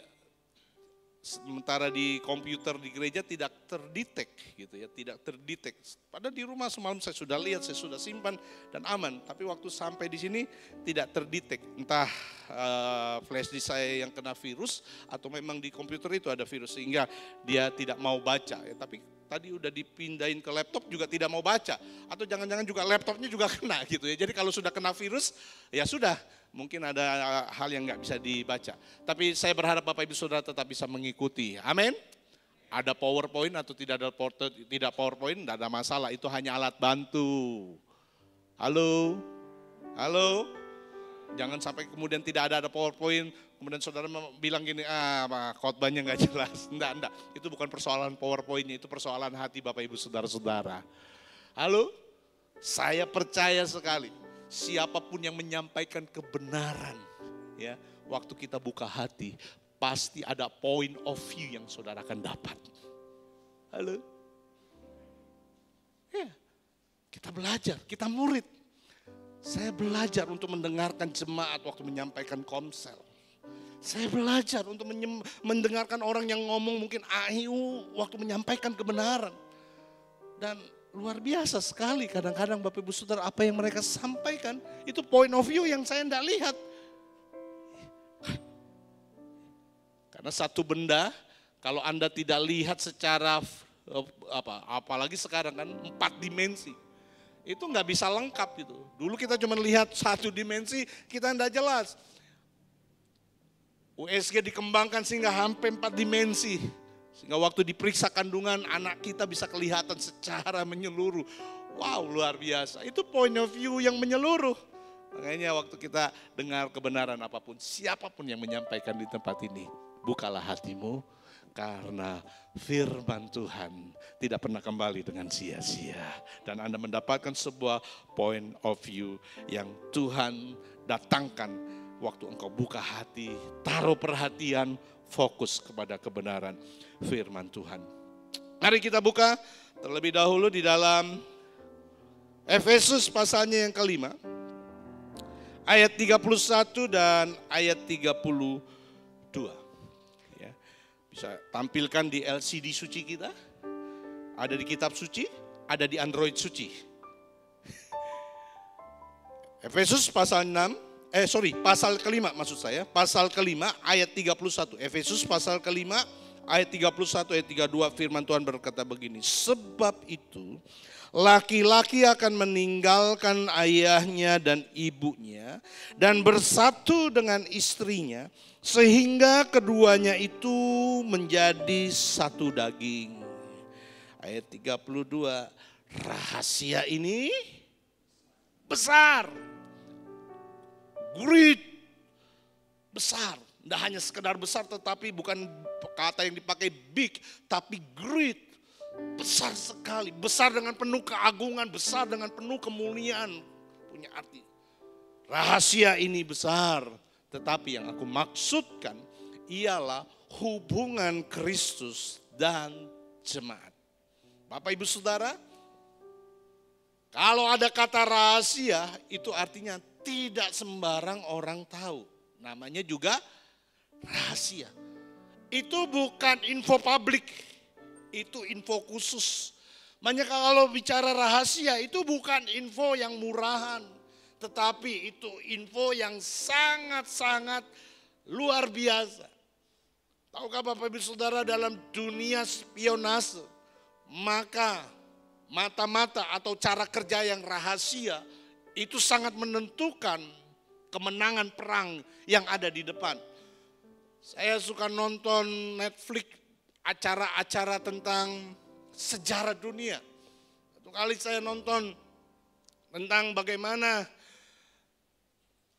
sementara di komputer di gereja tidak terdetek gitu ya, tidak terdetek. Padahal di rumah semalam saya sudah lihat, saya sudah simpan dan aman. Tapi waktu sampai di sini tidak terdetek. Entah flash disk saya yang kena virus atau memang di komputer itu ada virus sehingga dia tidak mau baca. Ya, tapi tadi udah dipindahin ke laptop juga tidak mau baca. Atau jangan-jangan juga laptopnya juga kena gitu ya. Jadi kalau sudah kena virus ya sudah. Mungkin ada hal yang nggak bisa dibaca. Tapi saya berharap Bapak Ibu Saudara tetap bisa mengikuti. Amin. Ada PowerPoint atau tidak ada PowerPoint, tidak ada masalah. Itu hanya alat bantu. Halo, halo. Jangan sampai kemudian tidak ada PowerPoint. Kemudian saudara bilang gini, khotbahnya nggak jelas. Enggak. Itu bukan persoalan PowerPoint-nya, itu persoalan hati Bapak Ibu Saudara-saudara. Halo, saya percaya sekali. Siapapun yang menyampaikan kebenaran, ya, waktu kita buka hati, pasti ada point of view yang saudara akan dapat. Halo? Ya, kita belajar, kita murid. Saya belajar untuk mendengarkan jemaat waktu menyampaikan komsel. Saya belajar untuk mendengarkan orang yang ngomong mungkin ahiu waktu menyampaikan kebenaran. Dan luar biasa sekali kadang-kadang Bapak Ibu Saudara apa yang mereka sampaikan itu point of view yang saya tidak lihat. Karena satu benda kalau Anda tidak lihat secara apalagi sekarang kan 4 dimensi. Itu nggak bisa lengkap gitu. Dulu kita cuma lihat 1 dimensi kita tidak jelas. USG dikembangkan sehingga hampir 4 dimensi. Sehingga waktu diperiksa kandungan anak kita bisa kelihatan secara menyeluruh. Wow, luar biasa. Itu point of view yang menyeluruh. Makanya waktu kita dengar kebenaran apapun, siapapun yang menyampaikan di tempat ini, bukalah hatimu karena firman Tuhan tidak pernah kembali dengan sia-sia. Dan Anda mendapatkan sebuah point of view yang Tuhan datangkan waktu engkau buka hati, taruh perhatian, fokus kepada kebenaran firman Tuhan. Mari kita buka terlebih dahulu di dalam Efesus pasalnya yang kelima. Ayat 31 dan ayat 32. Ya, bisa tampilkan di LCD suci kita. Ada di kitab suci, ada di Android suci. Efesus pasal 6, pasal kelima maksud saya, pasal kelima ayat 31. Efesus pasal kelima ayat 31 ayat 32 firman Tuhan berkata begini. Sebab itu laki-laki akan meninggalkan ayahnya dan ibunya dan bersatu dengan istrinya sehingga keduanya itu menjadi satu daging. Ayat 32, rahasia ini besar. Great, besar. Tidak hanya sekedar besar tetapi bukan kata yang dipakai big, tapi great. Besar sekali, besar dengan penuh keagungan, besar dengan penuh kemuliaan. Punya arti. Rahasia ini besar, tetapi yang aku maksudkan ialah hubungan Kristus dan jemaat. Bapak Ibu Saudara, kalau ada kata rahasia itu artinya tidak sembarang orang tahu. Namanya juga rahasia. Itu bukan info publik, itu info khusus. Makanya kalau bicara rahasia itu bukan info yang murahan. Tetapi itu info yang sangat-sangat luar biasa. Tahukah Bapak Ibu Saudara dalam dunia spionase, maka mata-mata atau cara kerja yang rahasia itu sangat menentukan kemenangan perang yang ada di depan. Saya suka nonton Netflix acara-acara tentang sejarah dunia. Satu kali saya nonton tentang bagaimana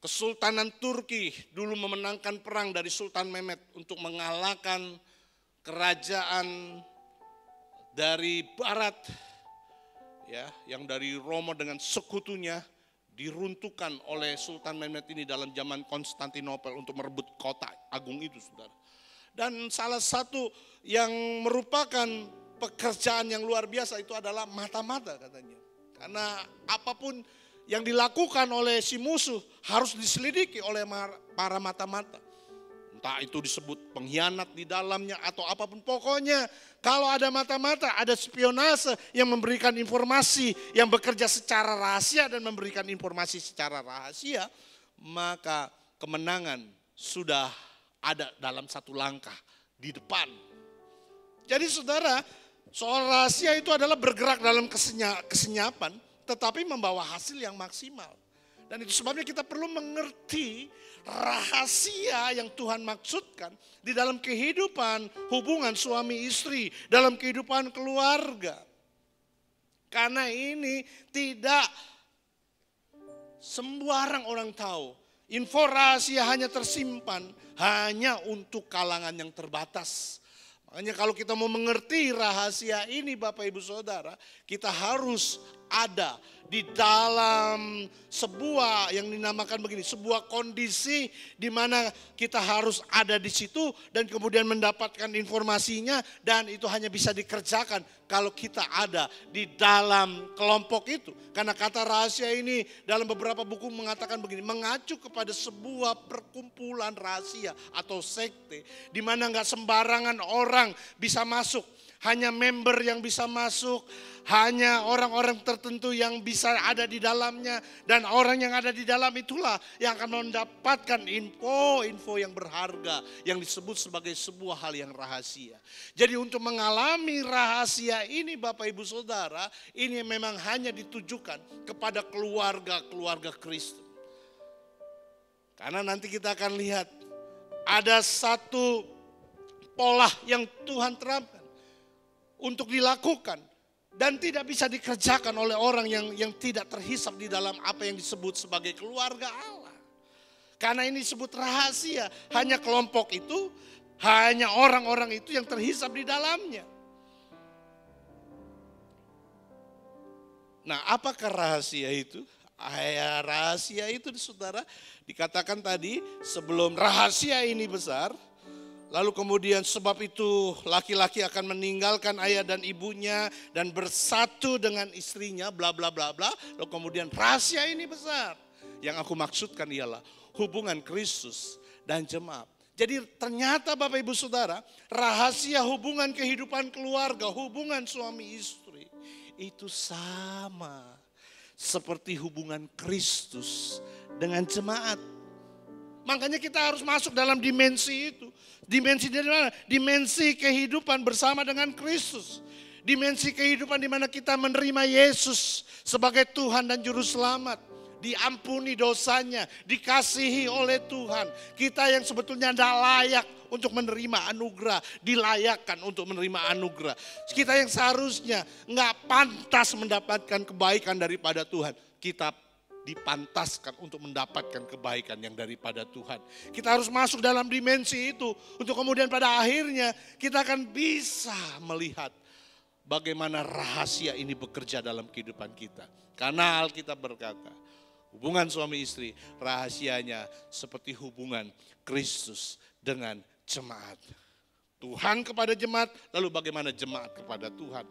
Kesultanan Turki dulu memenangkan perang dari Sultan Mehmet untuk mengalahkan kerajaan dari barat, ya, yang dari Roma dengan sekutunya diruntuhkan oleh Sultan Mehmet ini dalam zaman Konstantinopel untuk merebut kota agung itu, saudara. Dan salah satu yang merupakan pekerjaan yang luar biasa itu adalah mata-mata katanya. Karena apapun yang dilakukan oleh si musuh harus diselidiki oleh para mata-mata. Entah itu disebut pengkhianat di dalamnya atau apapun. Pokoknya kalau ada mata-mata, ada spionase yang memberikan informasi yang bekerja secara rahasia dan memberikan informasi secara rahasia, maka kemenangan sudah ada dalam satu langkah di depan. Jadi saudara, soal rahasia itu adalah bergerak dalam kesenyapan tetapi membawa hasil yang maksimal. Dan itu sebabnya kita perlu mengerti rahasia yang Tuhan maksudkan di dalam kehidupan hubungan suami istri, dalam kehidupan keluarga. Karena ini tidak sembarang orang tahu. Info rahasia hanya tersimpan hanya untuk kalangan yang terbatas. Makanya kalau kita mau mengerti rahasia ini Bapak Ibu Saudara, kita harus ada di dalam sebuah yang dinamakan begini, sebuah kondisi di mana kita harus ada di situ dan kemudian mendapatkan informasinya, dan itu hanya bisa dikerjakan kalau kita ada di dalam kelompok itu. Karena kata rahasia ini dalam beberapa buku mengatakan begini, mengacu kepada sebuah perkumpulan rahasia atau sekte di mana enggak sembarangan orang bisa masuk. Hanya member yang bisa masuk, hanya orang-orang tertentu yang bisa ada di dalamnya. Dan orang yang ada di dalam itulah yang akan mendapatkan info-info yang berharga yang disebut sebagai sebuah hal yang rahasia. Jadi untuk mengalami rahasia ini Bapak Ibu Saudara, ini memang hanya ditujukan kepada keluarga-keluarga Kristen. Karena nanti kita akan lihat ada satu pola yang Tuhan terapkan untuk dilakukan dan tidak bisa dikerjakan oleh orang yang tidak terhisap di dalam apa yang disebut sebagai keluarga Allah. Karena ini disebut rahasia, hanya kelompok itu, hanya orang-orang itu yang terhisap di dalamnya. Nah, apakah rahasia itu? Rahasia itu saudara dikatakan tadi sebelum rahasia ini besar. Lalu kemudian sebab itu laki-laki akan meninggalkan ayah dan ibunya dan bersatu dengan istrinya, bla bla bla bla. Lalu kemudian rahasia ini besar. Yang aku maksudkan ialah hubungan Kristus dan jemaat. Jadi ternyata Bapak Ibu Saudara, rahasia hubungan kehidupan keluarga, hubungan suami istri itu sama seperti hubungan Kristus dengan jemaat. Makanya kita harus masuk dalam dimensi itu. Dimensi dari mana? Dimensi kehidupan bersama dengan Kristus. Dimensi kehidupan di mana kita menerima Yesus sebagai Tuhan dan Juru Selamat. Diampuni dosanya, dikasihi oleh Tuhan. Kita yang sebetulnya tidak layak untuk menerima anugerah, dilayakkan untuk menerima anugerah. Kita yang seharusnya nggak pantas mendapatkan kebaikan daripada Tuhan, kita dipantaskan untuk mendapatkan kebaikan yang daripada Tuhan. Kita harus masuk dalam dimensi itu untuk kemudian pada akhirnya kita akan bisa melihat bagaimana rahasia ini bekerja dalam kehidupan kita. Karena Alkitab berkata, hubungan suami istri rahasianya seperti hubungan Kristus dengan jemaat. Tuhan kepada jemaat, lalu bagaimana jemaat kepada Tuhan.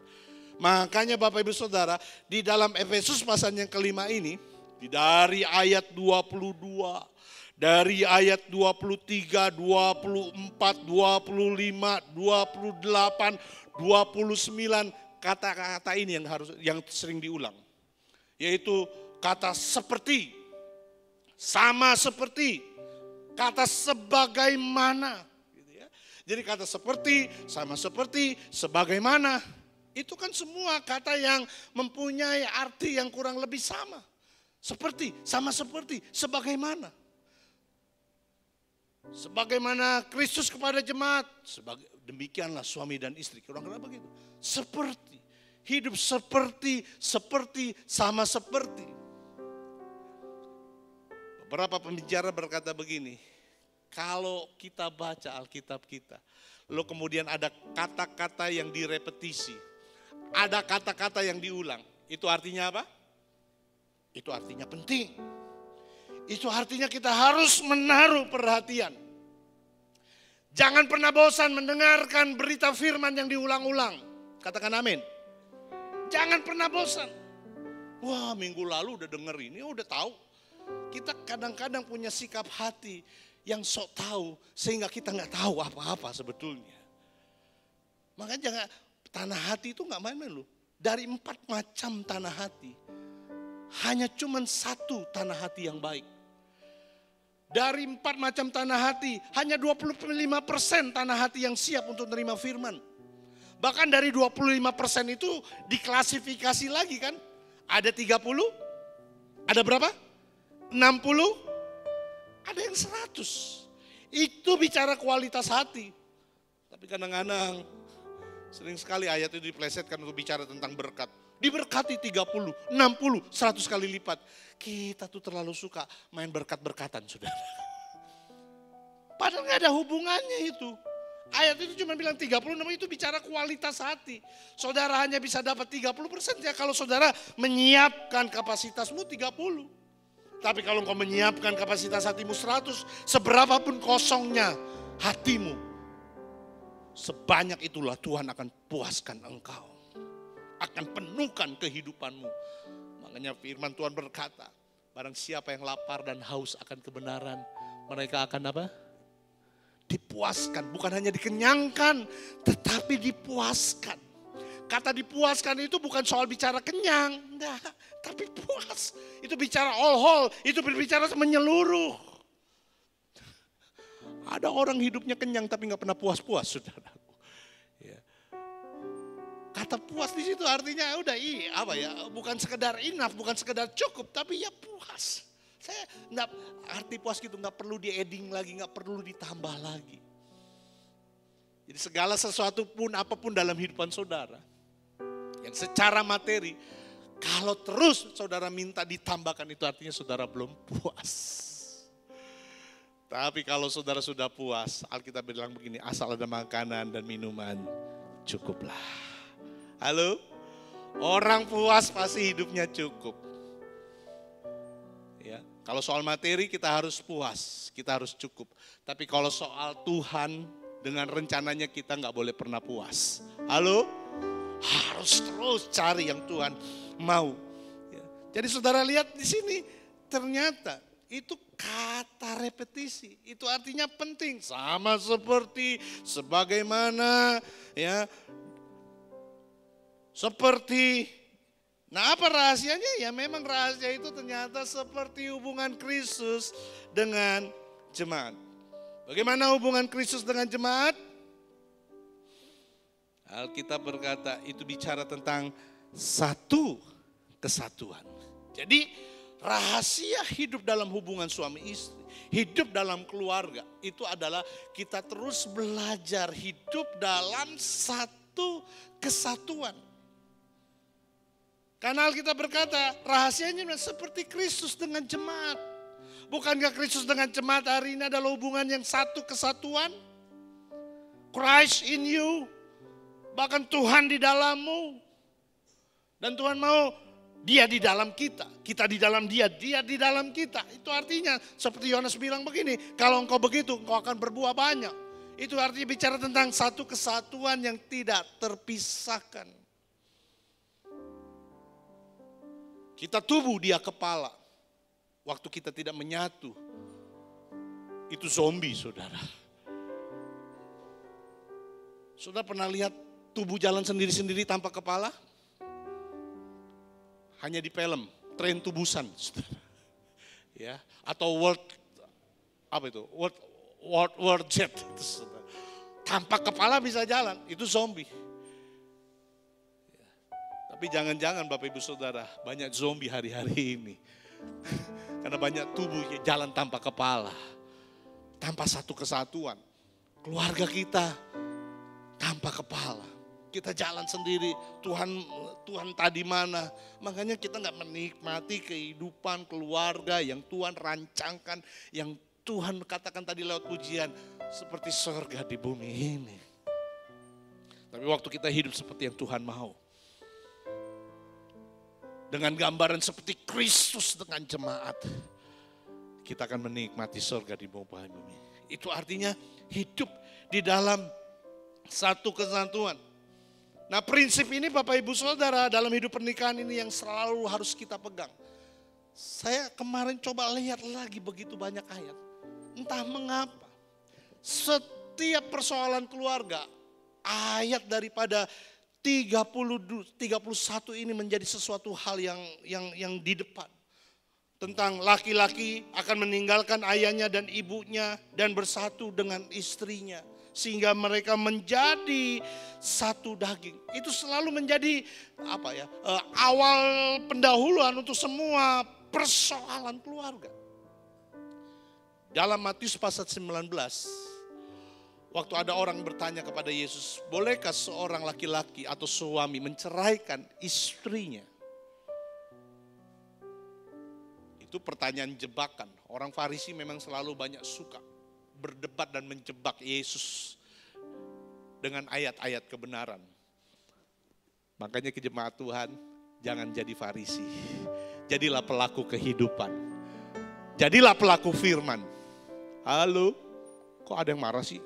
Makanya Bapak Ibu Saudara, di dalam Efesus pasal yang kelima ini, dari ayat 22, dari ayat 23, 24, 25, 28, 29, kata-kata ini yang sering diulang. Yaitu kata seperti, sama seperti, kata sebagaimana. Gitu ya. Jadi kata seperti, sama seperti, sebagaimana. Itu kan semua kata yang mempunyai arti yang kurang lebih sama. Seperti, sama seperti, sebagaimana. Sebagaimana Kristus kepada jemaat, demikianlah suami dan istri. Kira-kira begitu. Seperti, hidup seperti, sama seperti. Beberapa pembicara berkata begini, kalau kita baca Alkitab kita, lalu kemudian ada kata-kata yang direpetisi, ada kata-kata yang diulang, itu artinya apa? Itu artinya penting. Itu artinya kita harus menaruh perhatian. Jangan pernah bosan mendengarkan berita firman yang diulang-ulang. Katakan amin. Jangan pernah bosan. Wah, minggu lalu udah denger ini, udah tahu. Kita kadang-kadang punya sikap hati yang sok tahu sehingga kita nggak tahu apa-apa sebetulnya. Makanya jangan, tanah hati itu nggak main-main loh. Dari 4 macam tanah hati, hanya cuman 1 tanah hati yang baik. Dari 4 macam tanah hati, hanya 25% tanah hati yang siap untuk menerima firman. Bahkan dari 25% itu diklasifikasi lagi kan. Ada 30, ada berapa? 60, ada yang 100. Itu bicara kualitas hati. Tapi kadang-kadang sering sekali ayat itu diplesetkan untuk bicara tentang berkat. Diberkati 30, 60, 100 kali lipat. Kita tuh terlalu suka main berkat-berkatan, saudara. Padahal gak ada hubungannya itu. Ayat itu cuma bilang 30, itu bicara kualitas hati. Saudara hanya bisa dapat 30% ya kalau saudara menyiapkan kapasitasmu 30. Tapi kalau engkau menyiapkan kapasitas hatimu 100, seberapapun kosongnya hatimu, sebanyak itulah Tuhan akan puaskan engkau. Akan penuhkan kehidupanmu. Makanya firman Tuhan berkata, barang siapa yang lapar dan haus akan kebenaran, mereka akan apa? Dipuaskan, bukan hanya dikenyangkan, tetapi dipuaskan. Kata dipuaskan itu bukan soal bicara kenyang, enggak, tapi puas. Itu bicara all whole, itu berbicara menyeluruh. Ada orang hidupnya kenyang tapi nggak pernah puas-puas, saudara. Kata puas di situ artinya udah apa ya, bukan sekedar enough, bukan sekedar cukup, tapi ya puas. Saya enggak, arti puas gitu nggak perlu di-adding lagi, nggak perlu ditambah lagi. Jadi segala sesuatu pun apapun dalam kehidupan saudara, yang secara materi, kalau terus saudara minta ditambahkan itu artinya saudara belum puas. Tapi kalau saudara sudah puas, Alkitab bilang begini, asal ada makanan dan minuman, cukuplah. Halo? Orang puas pasti hidupnya cukup. Ya, kalau soal materi kita harus puas, kita harus cukup. Tapi kalau soal Tuhan dengan rencananya kita nggak boleh pernah puas. Halo? Harus terus cari yang Tuhan mau. Ya. Jadi saudara lihat di sini ternyata itu kata repetisi. Itu artinya penting. Sama seperti, sebagaimana, ya. Seperti, Nah, apa rahasianya? Ya memang rahasia itu ternyata seperti hubungan Kristus dengan jemaat. Bagaimana hubungan Kristus dengan jemaat? Alkitab berkata itu bicara tentang satu kesatuan. Jadi rahasia hidup dalam hubungan suami istri, hidup dalam keluarga, itu adalah kita terus belajar hidup dalam satu kesatuan. Karena Alkitab berkata rahasianya seperti Kristus dengan jemaat. Bukankah Kristus dengan jemaat hari ini adalah hubungan yang satu kesatuan? Christ in you, bahkan Tuhan di dalammu. Dan Tuhan mau Dia di dalam kita, kita di dalam Dia, Dia di dalam kita. Itu artinya seperti Yohanes bilang begini, kalau engkau begitu engkau akan berbuah banyak. Itu artinya bicara tentang satu kesatuan yang tidak terpisahkan. Kita tubuh, Dia kepala. Waktu kita tidak menyatu, itu zombie, saudara. Saudara pernah lihat tubuh jalan sendiri-sendiri tanpa kepala? Hanya di film, Tren to Busan, saudara. Ya, atau World Jet, saudara. Tanpa kepala bisa jalan, itu zombie. Tapi jangan-jangan Bapak Ibu Saudara, banyak zombie hari-hari ini. Karena banyak tubuh yang jalan tanpa kepala. Tanpa satu kesatuan. Keluarga kita tanpa kepala. Kita jalan sendiri, Tuhan tadi mana. Makanya kita gak menikmati kehidupan keluarga yang Tuhan rancangkan. Yang Tuhan katakan tadi lewat pujian, seperti surga di bumi ini. Tapi waktu kita hidup seperti yang Tuhan mau, dengan gambaran seperti Kristus dengan jemaat, kita akan menikmati surga di bawah bumi. Itu artinya hidup di dalam satu kesatuan. Nah, prinsip ini Bapak Ibu Saudara dalam hidup pernikahan ini yang selalu harus kita pegang. Saya kemarin coba lihat lagi begitu banyak ayat. Entah mengapa setiap persoalan keluarga, ayat daripada 31 ini menjadi sesuatu hal yang di depan. Tentang laki-laki akan meninggalkan ayahnya dan ibunya dan bersatu dengan istrinya. Sehingga mereka menjadi satu daging. Itu selalu menjadi awal pendahuluan untuk semua persoalan keluarga. Dalam Matius pasal 19, waktu ada orang bertanya kepada Yesus, bolehkah seorang laki-laki atau suami menceraikan istrinya? Itu pertanyaan jebakan. Orang Farisi memang selalu banyak suka berdebat dan menjebak Yesus dengan ayat-ayat kebenaran. Makanya ke jemaat Tuhan, jangan jadi Farisi. Jadilah pelaku kehidupan. Jadilah pelaku firman. Halo, kok ada yang marah sih?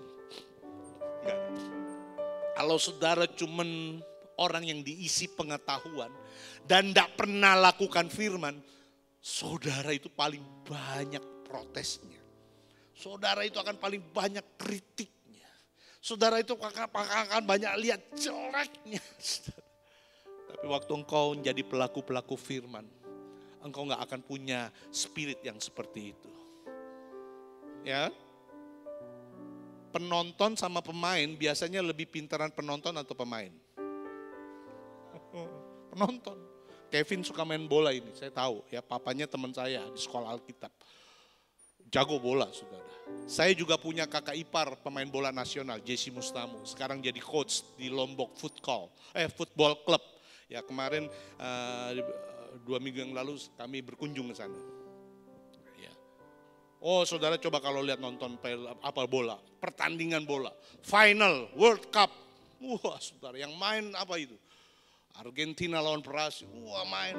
Kalau saudara cuman orang yang diisi pengetahuan dan tidak pernah lakukan firman, saudara itu paling banyak protesnya. Saudara itu akan paling banyak kritiknya. Saudara itu akan banyak lihat jeleknya. Tapi waktu engkau menjadi pelaku-pelaku firman, engkau gak akan punya spirit yang seperti itu. Ya. Penonton sama pemain biasanya lebih pintaran penonton atau pemain? Penonton. Kevin suka main bola ini, saya tahu ya, papanya teman saya di sekolah Alkitab. Jago bola, saudara. Saya juga punya kakak ipar pemain bola nasional, Jesse Mustamu. Sekarang jadi coach di Lombok Football Club. Ya kemarin 2 minggu yang lalu kami berkunjung ke sana. Ya. Oh saudara coba kalau lihat nonton bola, pertandingan bola, final World Cup. Wah saudara yang main apa itu? Argentina lawan Brasil, wah main.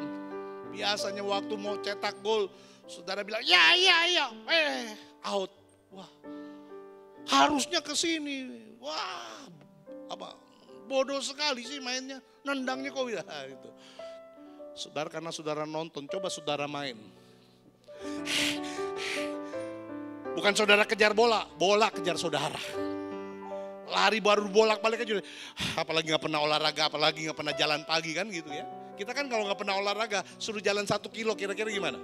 Biasanya waktu mau cetak gol, saudara bilang, ya, out. Wah, harusnya ke sini. Wah, bodoh sekali sih mainnya. Nendangnya kok ya gitu. Saudara karena saudara nonton, coba saudara main. Bukan saudara kejar bola, bola kejar saudara. Lari baru bolak-balik aja. Apalagi gak pernah olahraga, apalagi gak pernah jalan pagi kan gitu ya. Kita kan kalau nggak pernah olahraga, suruh jalan 1 kilo kira-kira gimana?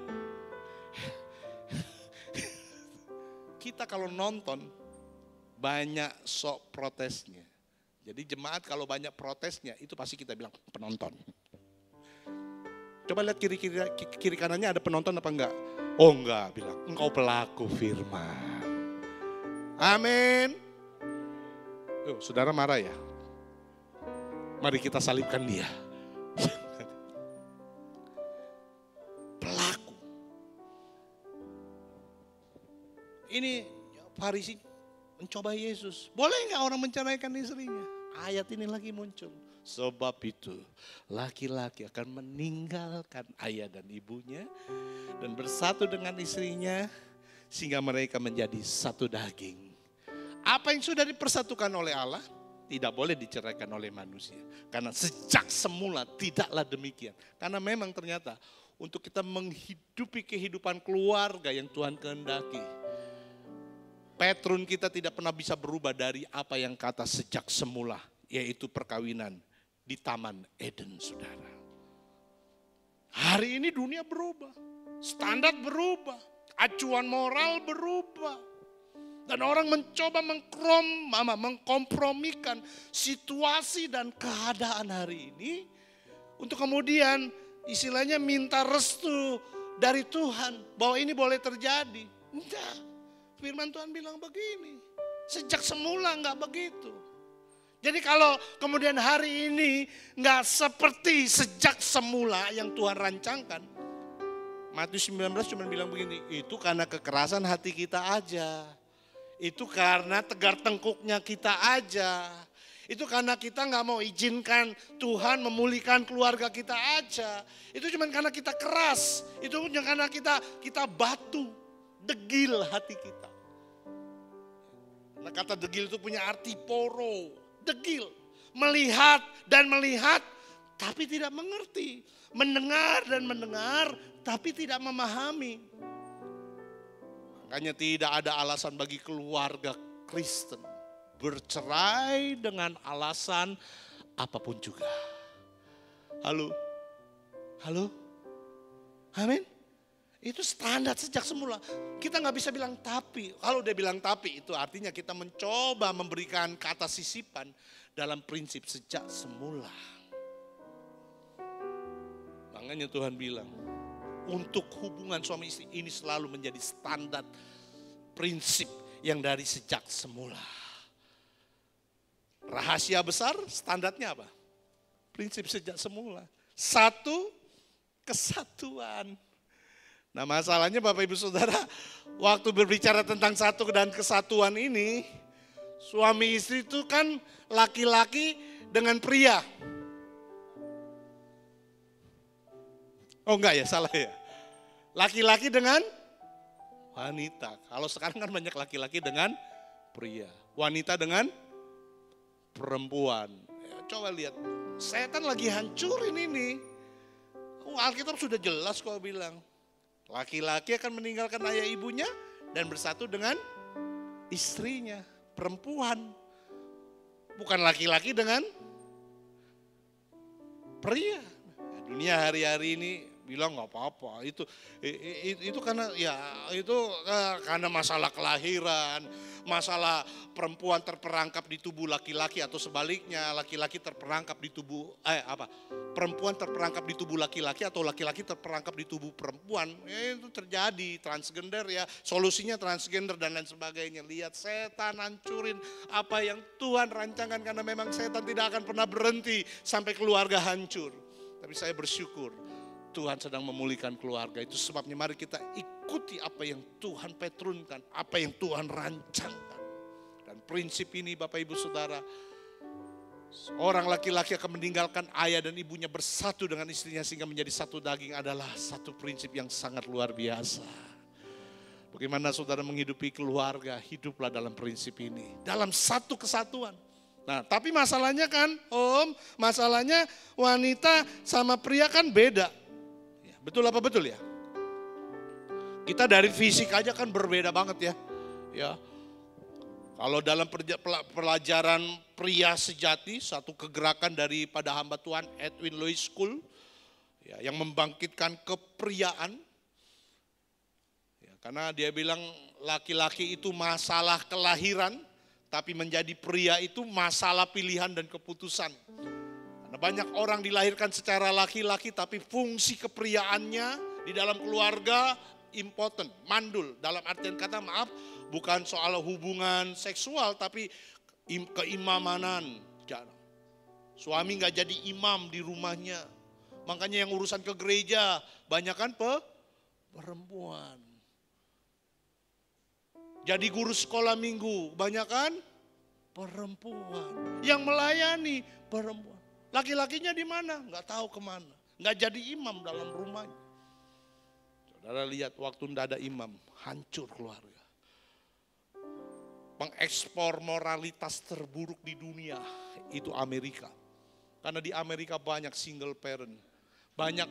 Kita kalau nonton, banyak sok protesnya. Jadi jemaat kalau banyak protesnya, itu pasti kita bilang penonton. Coba lihat kiri kanannya ada penonton apa enggak? Oh enggak, bilang engkau pelaku firman. Amin. Saudara marah ya? Mari kita salibkan dia. Pelaku. Ini Farisi mencoba Yesus. Boleh nggak orang menceraikan istrinya? Ayat ini lagi muncul. Sebab itu laki-laki akan meninggalkan ayah dan ibunya dan bersatu dengan istrinya sehingga mereka menjadi satu daging. Apa yang sudah dipersatukan oleh Allah tidak boleh diceraikan oleh manusia. Karena sejak semula tidaklah demikian. Karena memang ternyata untuk kita menghidupi kehidupan keluarga yang Tuhan kehendaki, patron kita tidak pernah bisa berubah dari apa yang kata sejak semula, yaitu perkawinan di Taman Eden, saudara. Hari ini dunia berubah, standar berubah, acuan moral berubah. Dan orang mencoba mengkompromikan situasi dan keadaan hari ini untuk kemudian istilahnya minta restu dari Tuhan bahwa ini boleh terjadi. Enggak, firman Tuhan bilang begini, sejak semula enggak begitu. Jadi kalau kemudian hari ini enggak seperti sejak semula yang Tuhan rancangkan, Matius 19 cuma bilang begini, itu karena kekerasan hati kita aja. Itu karena tegar tengkuknya kita aja. Itu karena kita nggak mau izinkan Tuhan memulihkan keluarga kita aja. Itu cuma karena kita keras. Itu cuma karena kita batu, degil hati kita. Nah, kata degil itu punya arti poro, degil. Melihat dan melihat tapi tidak mengerti. Mendengar dan mendengar tapi tidak memahami. Makanya tidak ada alasan bagi keluarga Kristen bercerai dengan alasan apapun juga. Halo? Amin? Itu standar sejak semula. Kita nggak bisa bilang tapi. Kalau dia bilang tapi itu artinya kita mencoba memberikan kata sisipan dalam prinsip sejak semula. Makanya Tuhan bilang, untuk hubungan suami istri ini selalu menjadi standar prinsip yang dari sejak semula. Rahasia besar standarnya apa? Prinsip sejak semula. Satu kesatuan. Nah masalahnya Bapak Ibu Saudara, waktu berbicara tentang satu dan kesatuan ini, suami istri itu kan laki-laki dengan pria. Oh enggak ya, salah ya. Laki-laki dengan wanita. Kalau sekarang kan banyak laki-laki dengan pria. Wanita dengan perempuan. Ya, coba lihat, setan lagi hancurin ini. Alkitab sudah jelas kok bilang. Laki-laki akan meninggalkan ayah ibunya dan bersatu dengan istrinya, perempuan. Bukan laki-laki dengan pria. Nah, dunia hari-hari ini bilang nggak apa-apa, itu karena ya itu karena masalah kelahiran, masalah perempuan terperangkap di tubuh laki-laki atau sebaliknya laki-laki terperangkap di tubuh perempuan terperangkap di tubuh laki-laki atau laki-laki terperangkap di tubuh perempuan. Itu terjadi transgender ya, solusinya transgender dan lain sebagainya. Lihat setan hancurin apa yang Tuhan rancangkan karena memang setan tidak akan pernah berhenti sampai keluarga hancur. Tapi saya bersyukur Tuhan sedang memulihkan keluarga. Itu sebabnya mari kita ikuti apa yang Tuhan petrunkan, apa yang Tuhan rancangkan. Dan prinsip ini Bapak Ibu Saudara, seorang laki-laki akan meninggalkan ayah dan ibunya bersatu dengan istrinya sehingga menjadi satu daging adalah satu prinsip yang sangat luar biasa. Bagaimana saudara menghidupi keluarga, hiduplah dalam prinsip ini. Dalam satu kesatuan. Nah tapi masalahnya kan masalahnya wanita sama pria kan beda. Betul apa betul ya? Kita dari fisik aja kan berbeda banget ya. Ya. Kalau dalam pelajaran pria sejati, satu kegerakan daripada hamba Tuhan Edwin Louis School, Ya, yang membangkitkan kepriaan. Ya, karena dia bilang laki-laki itu masalah kelahiran, tapi menjadi pria itu masalah pilihan dan keputusan. Karena banyak orang dilahirkan secara laki-laki, tapi fungsi kepriaannya di dalam keluarga impotent, mandul. Dalam artian kata maaf, bukan soal hubungan seksual, tapi keimamanan. Suami gak jadi imam di rumahnya. Makanya yang urusan ke gereja, banyak kan perempuan. Jadi guru sekolah minggu, banyak kan perempuan. Yang melayani perempuan. Laki-lakinya di mana? Gak tahu kemana. Gak jadi imam dalam rumahnya. Saudara lihat waktu tidak ada imam, hancur keluarga. Pengekspor moralitas terburuk di dunia itu Amerika. Karena di Amerika banyak single parent. Banyak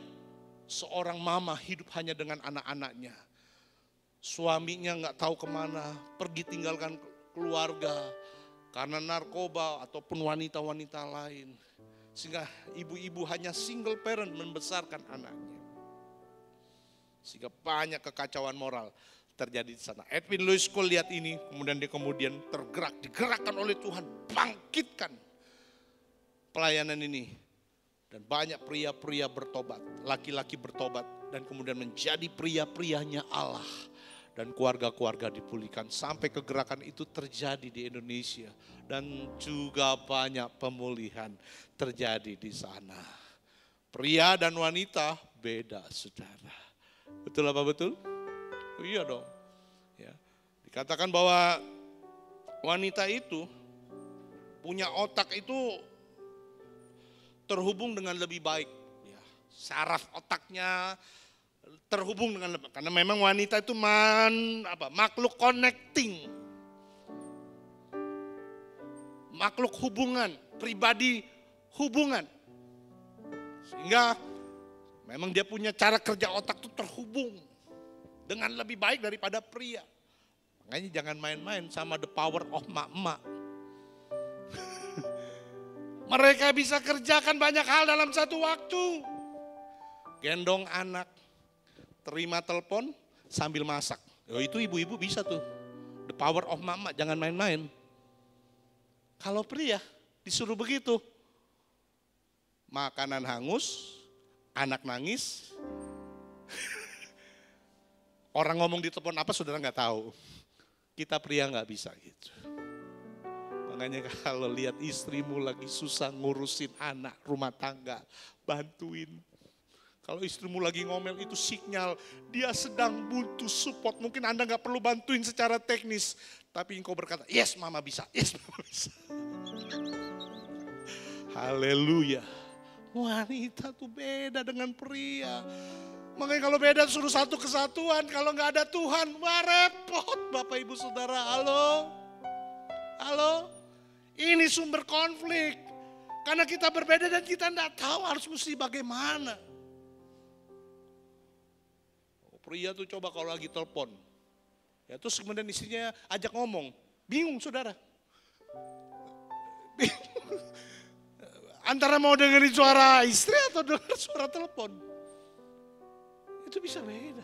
seorang mama hidup hanya dengan anak-anaknya. Suaminya gak tahu kemana, pergi tinggalkan keluarga. Karena narkoba ataupun wanita-wanita lain. Sehingga ibu-ibu hanya single parent membesarkan anaknya. Sehingga banyak kekacauan moral terjadi di sana. Edwin Louis Cole lihat ini, kemudian dia digerakkan oleh Tuhan, bangkitkan pelayanan ini. Dan banyak pria-pria bertobat, laki-laki bertobat, dan kemudian menjadi pria-prianya Allah. Dan keluarga-keluarga dipulihkan, sampai kegerakan itu terjadi di Indonesia. Dan juga banyak pemulihan terjadi di sana. Pria dan wanita beda, saudara. Betul apa betul? Oh, iya dong. Ya. Dikatakan bahwa wanita itu punya otak itu terhubung dengan lebih baik. Ya. Saraf otaknya terhubung dengan lebih, karena memang wanita itu makhluk connecting. Makhluk hubungan, pribadi hubungan. Sehingga memang dia punya cara kerja otak itu terhubung dengan lebih baik daripada pria. Makanya jangan main-main sama the power of mak-mak. Mereka bisa kerjakan banyak hal dalam satu waktu. Gendong anak, terima telepon sambil masak. Oh, itu ibu-ibu bisa tuh. The power of mak-mak, jangan main-main. Kalau pria disuruh begitu, makanan hangus, anak nangis, orang ngomong di telepon apa saudara nggak tahu. Kita pria nggak bisa gitu. Makanya kalau lihat istrimu lagi susah ngurusin anak rumah tangga, bantuin. Kalau istrimu lagi ngomel itu sinyal dia sedang butuh support. Mungkin Anda nggak perlu bantuin secara teknis, tapi engkau berkata, yes mama bisa, yes mama bisa. Haleluya. Wanita tuh beda dengan pria. Makanya kalau beda suruh satu kesatuan, kalau nggak ada Tuhan, wah repot Bapak Ibu Saudara. Halo, halo, ini sumber konflik. Karena kita berbeda dan kita nggak tahu harus mesti bagaimana. Pria tuh coba kalau lagi telepon, ya terus kemudian istrinya ajak ngomong, bingung saudara. Bingung. Antara mau dengerin suara istri atau dengar suara telepon. Itu bisa beda.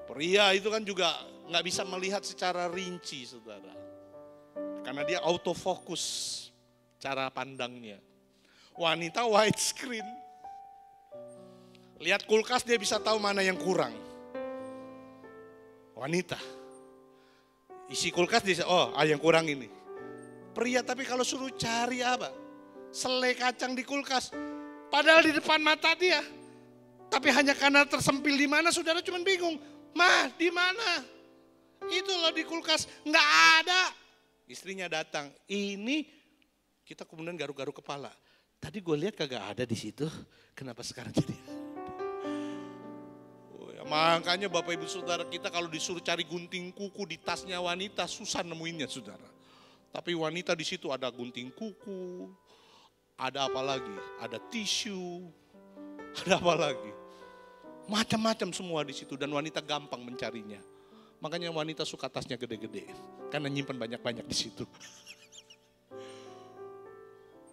Pria itu kan juga nggak bisa melihat secara rinci, saudara. Karena dia autofokus cara pandangnya. Wanita widescreen. Lihat kulkas dia bisa tahu mana yang kurang. Wanita. Isi kulkas dia, yang kurang ini. Pria tapi kalau suruh cari apa? Selai kacang di kulkas. Padahal di depan mata dia. Tapi hanya karena tersempil di mana saudara cuma bingung. Mah di mana? Itu loh di kulkas. Nggak ada. Istrinya datang. Ini kita kemudian garuk-garuk kepala. Tadi gue lihat kagak ada di situ. Kenapa sekarang jadi ada? Makanya Bapak Ibu Saudara kita kalau disuruh cari gunting kuku di tasnya wanita susah nemuinnya saudara. Tapi wanita di situ ada gunting kuku, ada apa lagi? Ada tisu, ada apa lagi? Macam-macam semua di situ dan wanita gampang mencarinya. Makanya wanita suka tasnya gede-gede karena nyimpan banyak-banyak di situ.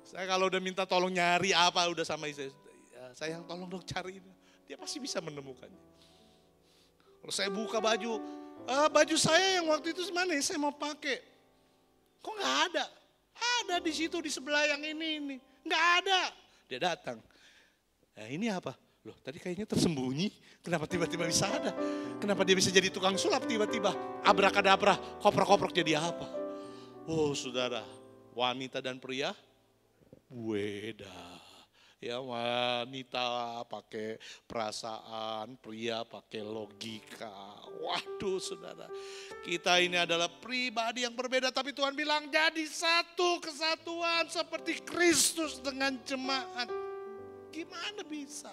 Saya kalau udah minta tolong nyari apa udah sama istri, ya, sayang tolong dong cari. Dia pasti bisa menemukannya. Kalau saya buka baju, baju saya yang waktu itu mana yang saya mau pakai? Kok nggak ada? Ada di situ di sebelah yang ini. Nggak ada. Dia datang. Ini apa? Loh tadi kayaknya tersembunyi. Kenapa tiba-tiba bisa ada? Kenapa dia bisa jadi tukang sulap tiba-tiba? Abrakadabra, koprok-koprok jadi apa? Oh saudara, wanita dan pria beda. Ya wanita pakai perasaan, pria pakai logika. Waduh saudara, kita ini adalah pribadi yang berbeda. Tapi Tuhan bilang jadi satu kesatuan seperti Kristus dengan jemaat. Gimana bisa?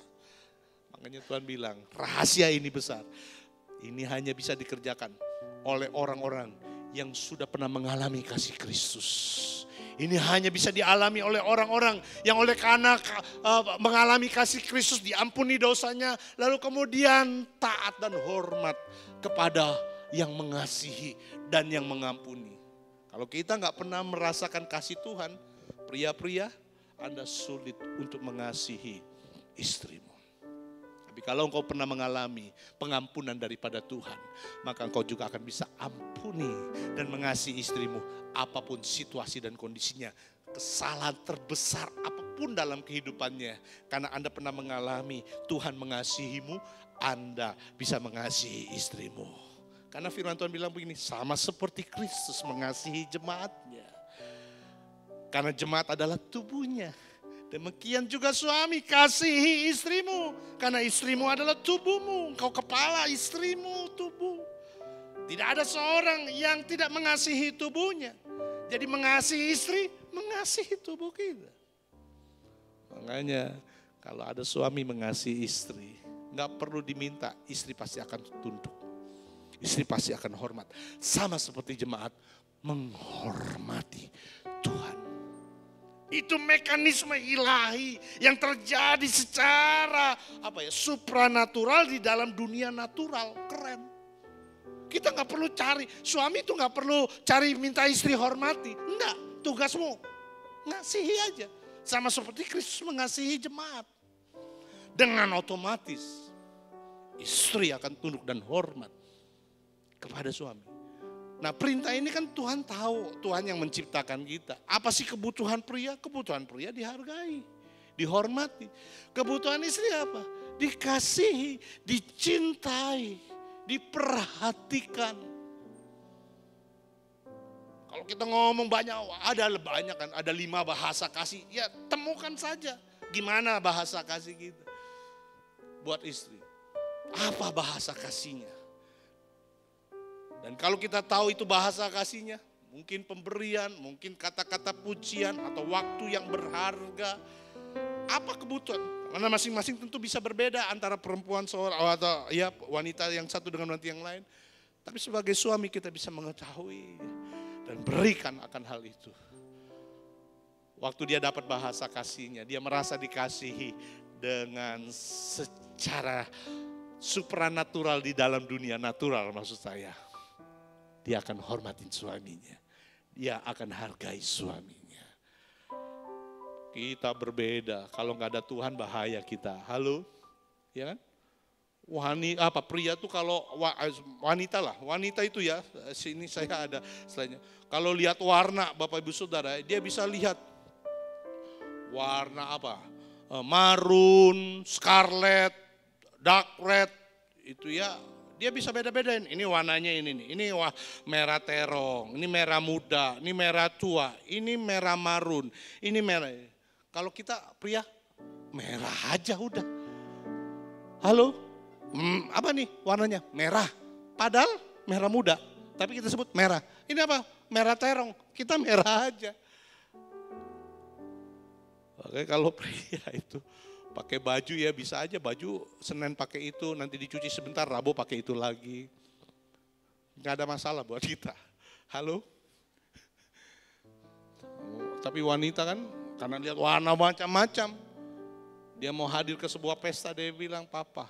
Makanya Tuhan bilang rahasia ini besar. Ini hanya bisa dikerjakan oleh orang-orang yang sudah pernah mengalami kasih Kristus. Ini hanya bisa dialami oleh orang-orang yang oleh karena mengalami kasih Kristus diampuni dosanya. Lalu kemudian taat dan hormat kepada yang mengasihi dan yang mengampuni. Kalau kita nggak pernah merasakan kasih Tuhan, pria-pria Anda sulit untuk mengasihi istrimu. Tapi kalau engkau pernah mengalami pengampunan daripada Tuhan, maka engkau juga akan bisa ampuni dan mengasihi istrimu apapun situasi dan kondisinya. Kesalahan terbesar apapun dalam kehidupannya. Karena Anda pernah mengalami Tuhan mengasihimu, Anda bisa mengasihi istrimu. Karena firman Tuhan bilang begini, sama seperti Kristus mengasihi jemaatnya. Karena jemaat adalah tubuhnya. Demikian juga suami, kasihi istrimu. Karena istrimu adalah tubuhmu. Engkau kepala, istrimu tubuh. Tidak ada seorang yang tidak mengasihi tubuhnya. Jadi mengasihi istri, mengasihi tubuh kita. Makanya kalau ada suami mengasihi istri, gak perlu diminta, istri pasti akan tunduk. Istri pasti akan hormat. Sama seperti jemaat menghormati Tuhan. Itu mekanisme ilahi yang terjadi secara supranatural di dalam dunia natural. Keren. Kita gak perlu cari, suami itu gak perlu cari minta istri hormati. Enggak, tugasmu ngasihi aja. Sama seperti Kristus mengasihi jemaat. Dengan otomatis istri akan tunduk dan hormat kepada suami. Nah perintah ini kan Tuhan tahu, Tuhan yang menciptakan kita. Apa sih kebutuhan pria? Kebutuhan pria dihargai, dihormati. Kebutuhan istri apa? Dikasihi, dicintai, diperhatikan. Kalau kita ngomong banyak kan, ada 5 bahasa kasih. Ya temukan saja gimana bahasa kasih kita buat istri. Apa bahasa kasihnya? Dan kalau kita tahu itu bahasa kasihnya, mungkin pemberian, mungkin kata-kata pujian atau waktu yang berharga. Apa kebutuhan? Karena masing-masing tentu bisa berbeda antara perempuan seorang atau ya wanita yang satu dengan wanita yang lain. Tapi sebagai suami kita bisa mengetahui dan berikan akan hal itu. Waktu dia dapat bahasa kasihnya, dia merasa dikasihi dengan secara supranatural di dalam dunia natural maksud saya. Dia akan hormatin suaminya. Dia akan hargai suaminya. Kita berbeda. Kalau nggak ada Tuhan bahaya kita. Halo? Ya kan? Pria tuh kalau wanita lah. Wanita itu ya, sini saya ada selainnya. Kalau lihat warna Bapak Ibu Saudara, dia bisa lihat warna apa? Marun, scarlet, dark red, itu ya. Dia bisa beda-bedain, ini warnanya ini merah terong, ini merah muda, ini merah tua, ini merah marun, ini merah. Kalau kita pria, merah aja udah. Halo, apa nih warnanya? Merah, padahal merah muda, tapi kita sebut merah. Ini apa? Merah terong, kita merah aja. Oke, kalau pria itu pakai baju ya bisa aja, baju Senin pakai itu, nanti dicuci sebentar, Rabu pakai itu lagi. Nggak ada masalah buat kita. Halo? Tapi wanita kan karena lihat warna macam-macam. Dia mau hadir ke sebuah pesta, dia bilang, "Papa,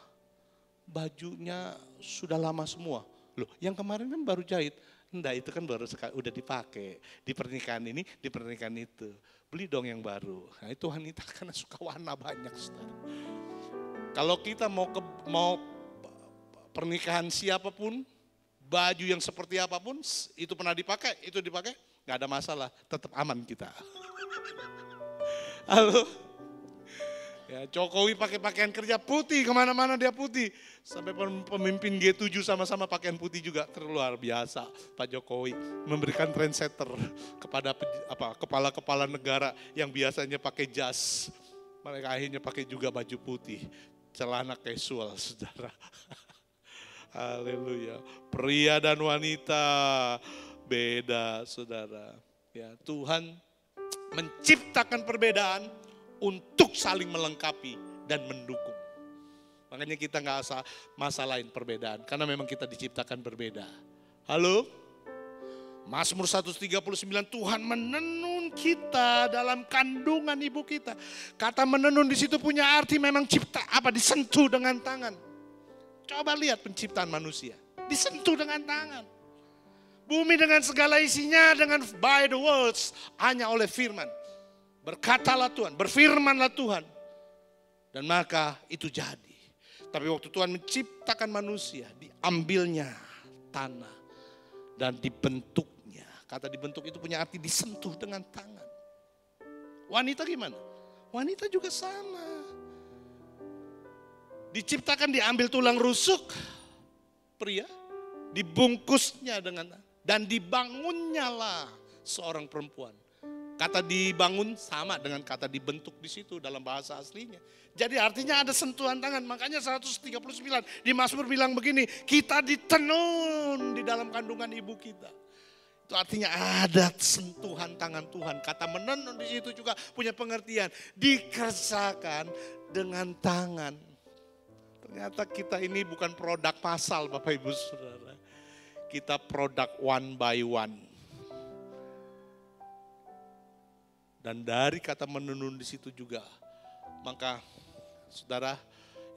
bajunya sudah lama semua." Loh, yang kemarin kan baru jahit. Enggak, itu kan baru sekali, udah dipakai. Di pernikahan ini, di pernikahan itu. Beli dong yang baru. Nah itu wanita karena suka warna banyak, saudara. Kalau kita mau pernikahan siapapun, baju yang seperti apapun, itu pernah dipakai, itu dipakai, nggak ada masalah, tetap aman kita. Halo, ya Jokowi pakai pakaian kerja putih, kemana-mana dia putih. Sampai pemimpin G7 sama-sama pakaian putih juga, terluar biasa. Pak Jokowi memberikan trendsetter kepada kepala-kepala negara yang biasanya pakai jas. Mereka akhirnya pakai juga baju putih, celana casual, saudara. Haleluya. Pria dan wanita beda, saudara. Ya, Tuhan menciptakan perbedaan untuk saling melengkapi dan mendukung. Makanya kita nggak asal masalahin perbedaan, karena memang kita diciptakan berbeda. Halo? Mazmur 139, Tuhan menenun kita dalam kandungan ibu kita. Kata menenun di situ punya arti memang disentuh dengan tangan. Coba lihat penciptaan manusia, disentuh dengan tangan. Bumi dengan segala isinya dengan by the words, hanya oleh firman. Berkatalah Tuhan, berfirmanlah Tuhan. Dan maka itu jadi. Tapi waktu Tuhan menciptakan manusia, diambilnya tanah dan dibentuknya. Kata dibentuk itu punya arti disentuh dengan tangan. Wanita gimana? Wanita juga sama. Diciptakan diambil tulang rusuk pria, dibungkusnya dan dibangunnya lah seorang perempuan. Kata dibangun sama dengan kata dibentuk di situ dalam bahasa aslinya. Jadi artinya ada sentuhan tangan. Makanya 139 di Mazmur bilang begini, kita ditenun di dalam kandungan ibu kita. Itu artinya ada sentuhan tangan Tuhan. Kata menenun di situ juga punya pengertian, dikerjakan dengan tangan. Ternyata kita ini bukan produk pasal Bapak Ibu Saudara. Kita produk one by one. Dan dari kata menenun di situ juga, maka saudara,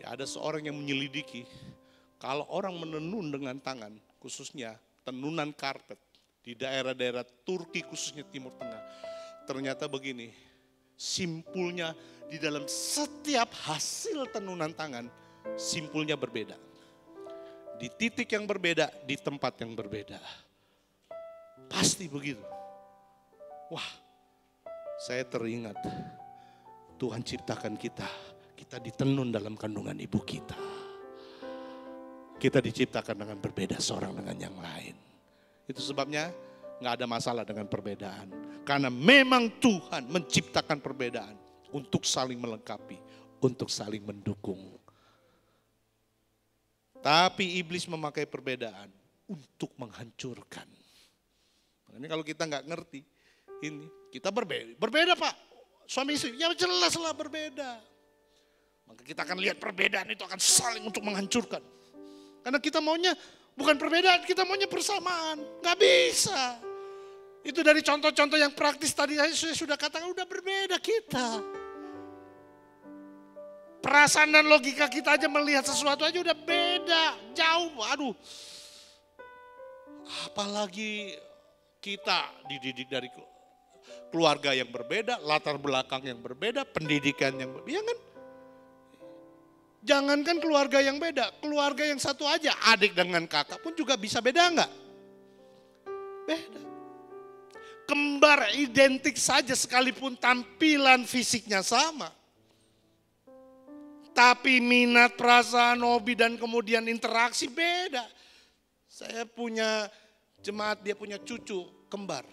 ya ada seorang yang menyelidiki, kalau orang menenun dengan tangan, khususnya tenunan karpet, di daerah-daerah Turki khususnya Timur Tengah, ternyata begini, simpulnya di dalam setiap hasil tenunan tangan, simpulnya berbeda. Di titik yang berbeda, di tempat yang berbeda. Pasti begitu. Wah, saya teringat Tuhan ciptakan kita ditenun dalam kandungan ibu kita. Kita diciptakan dengan berbeda seorang dengan yang lain. Itu sebabnya gak ada masalah dengan perbedaan. Karena memang Tuhan menciptakan perbedaan untuk saling melengkapi, untuk saling mendukung. Tapi iblis memakai perbedaan untuk menghancurkan. Makanya kalau kita gak ngerti, ini kita berbeda Pak, suami istri, ya jelaslah berbeda. Maka kita akan lihat perbedaan itu akan saling untuk menghancurkan. Karena kita maunya bukan perbedaan, kita maunya persamaan. Gak bisa. Itu dari contoh-contoh yang praktis tadi saya sudah katakan, udah berbeda kita. Perasaan dan logika kita aja melihat sesuatu aja udah beda, jauh, aduh. Apalagi kita dididik dari keluarga yang berbeda, latar belakang yang berbeda, pendidikan yang berbeda, ya kan? Jangankan keluarga yang beda, keluarga yang satu aja, adik dengan kakak pun juga bisa beda enggak? Beda. Kembar identik saja sekalipun tampilan fisiknya sama. Tapi minat, perasaan, hobi dan kemudian interaksi beda. Saya punya jemaat, dia punya cucu kembar.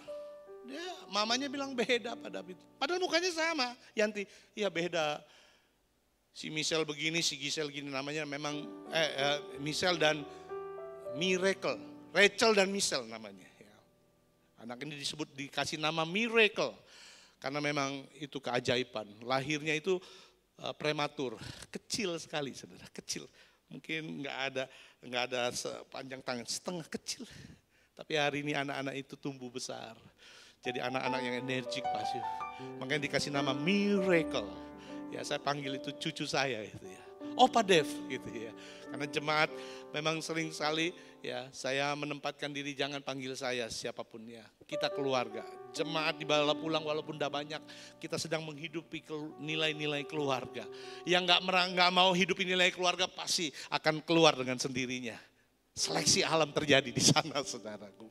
Dia, mamanya bilang beda pada itu. Padahal mukanya sama. Yanti, iya beda. Si Michelle begini, si Giselle gini, namanya memang Michelle dan Miracle. Rachel dan Michelle namanya. Ya. Anak ini dikasih nama Miracle. Karena memang itu keajaiban. Lahirnya itu prematur, kecil sekali saudara, kecil. Mungkin nggak ada sepanjang tangan, setengah kecil. Tapi hari ini anak-anak itu tumbuh besar. Jadi anak-anak yang energik pasti. Makanya dikasih nama Miracle. Ya saya panggil itu cucu saya itu ya. Opa Dev gitu ya. Karena jemaat memang sering sekali ya saya menempatkan diri, jangan panggil saya siapapun ya. Kita keluarga. Jemaat dibawa pulang walaupun tidak banyak, kita sedang menghidupi nilai-nilai keluarga. Yang nggak mau hidupi nilai keluarga pasti akan keluar dengan sendirinya. Seleksi alam terjadi di sana, saudaraku.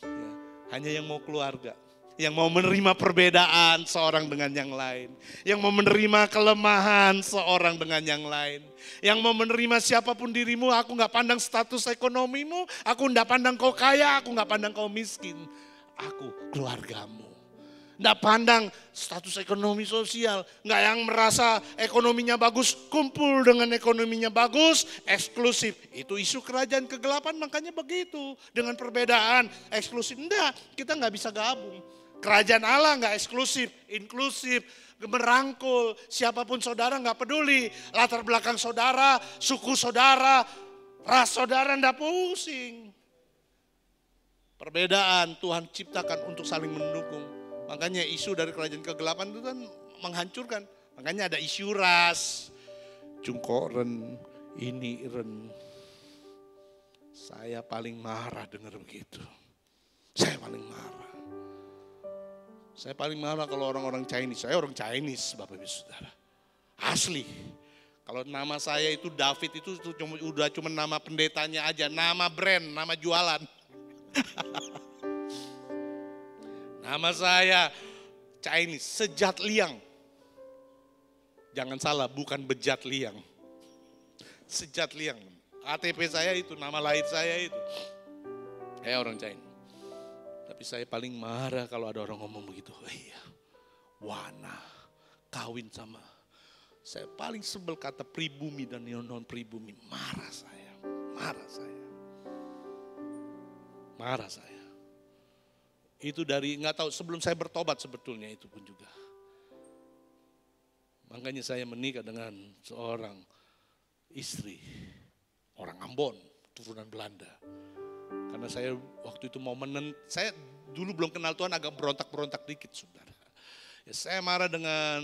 Ya, hanya yang mau keluarga, yang mau menerima perbedaan seorang dengan yang lain, yang mau menerima kelemahan seorang dengan yang lain, yang mau menerima siapapun dirimu. Aku nggak pandang status ekonomimu, aku nggak pandang kau kaya, aku nggak pandang kau miskin. Aku keluargamu. Nggak pandang status ekonomi sosial. Nggak yang merasa ekonominya bagus, kumpul dengan ekonominya bagus, eksklusif. Itu isu kerajaan kegelapan, makanya begitu. Dengan perbedaan, eksklusif. Enggak, kita nggak bisa gabung. Kerajaan Allah nggak eksklusif, inklusif, merangkul. Siapapun saudara nggak peduli. Latar belakang saudara, suku saudara, ras saudara nggak pusing. Perbedaan Tuhan ciptakan untuk saling mendukung. Makanya isu dari kerajaan kegelapan itu kan menghancurkan. Makanya ada isu ras. Jungkoren, ini ren. Saya paling marah dengar begitu. Saya paling marah. Saya paling marah kalau orang-orang Chinese. Saya orang Chinese, Bapak Ibu Saudara. Asli. Kalau nama saya itu David itu udah cuma nama pendetanya aja. Nama brand, nama jualan. Nama saya Chinese, Sejat Liang. Jangan salah, bukan Bejat Liang. Sejat Liang. KTP saya itu, nama lahir saya itu. Saya orang Chinese. Tapi saya paling marah kalau ada orang ngomong begitu. Iya, Wana, kawin sama. Saya paling sebel kata pribumi dan non pribumi. Marah saya, marah saya. Marah saya. Itu dari nggak tahu sebelum saya bertobat sebetulnya itu pun juga. Makanya saya menikah dengan seorang istri orang Ambon, turunan Belanda. Karena saya waktu itu mau saya dulu belum kenal Tuhan, agak berontak-berontak dikit, saudara. Ya, saya marah dengan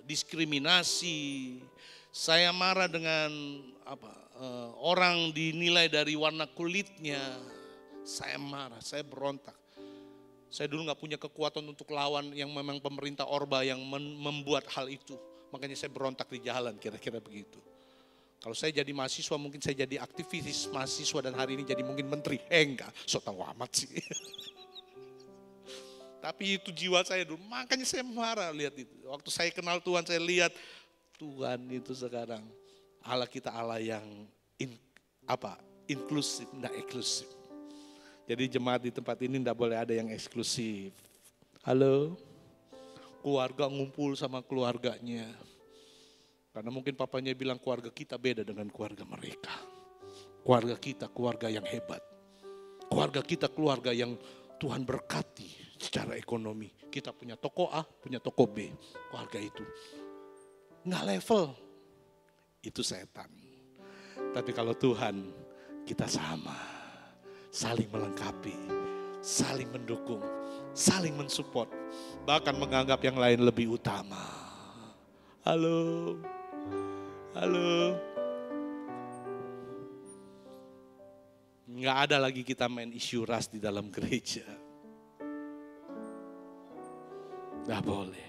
diskriminasi. Saya marah dengan orang dinilai dari warna kulitnya. Saya marah, saya berontak. Saya dulu gak punya kekuatan untuk lawan yang memang pemerintah Orba yang membuat hal itu. Makanya saya berontak di jalan, kira-kira begitu. Kalau saya jadi mahasiswa mungkin saya jadi aktivis mahasiswa dan hari ini jadi mungkin menteri. Enggak, so tau amat sih. Tapi itu jiwa saya dulu, makanya saya marah lihat itu. Waktu saya kenal Tuhan, saya lihat Tuhan itu sekarang Allah kita Allah yang inklusif, enggak eksklusif. Jadi jemaat di tempat ini enggak boleh ada yang eksklusif. Halo, keluarga ngumpul sama keluarganya. Karena mungkin papanya bilang keluarga kita beda dengan keluarga mereka. Keluarga kita keluarga yang hebat. Keluarga kita keluarga yang Tuhan berkati secara ekonomi. Kita punya toko A, punya toko B. Keluarga itu enggak level. Itu setan. Tapi kalau Tuhan kita sama. Saling melengkapi, saling mendukung, saling mensupport, bahkan menganggap yang lain lebih utama. Halo, halo. Nggak ada lagi kita main isu ras di dalam gereja. Nggak boleh.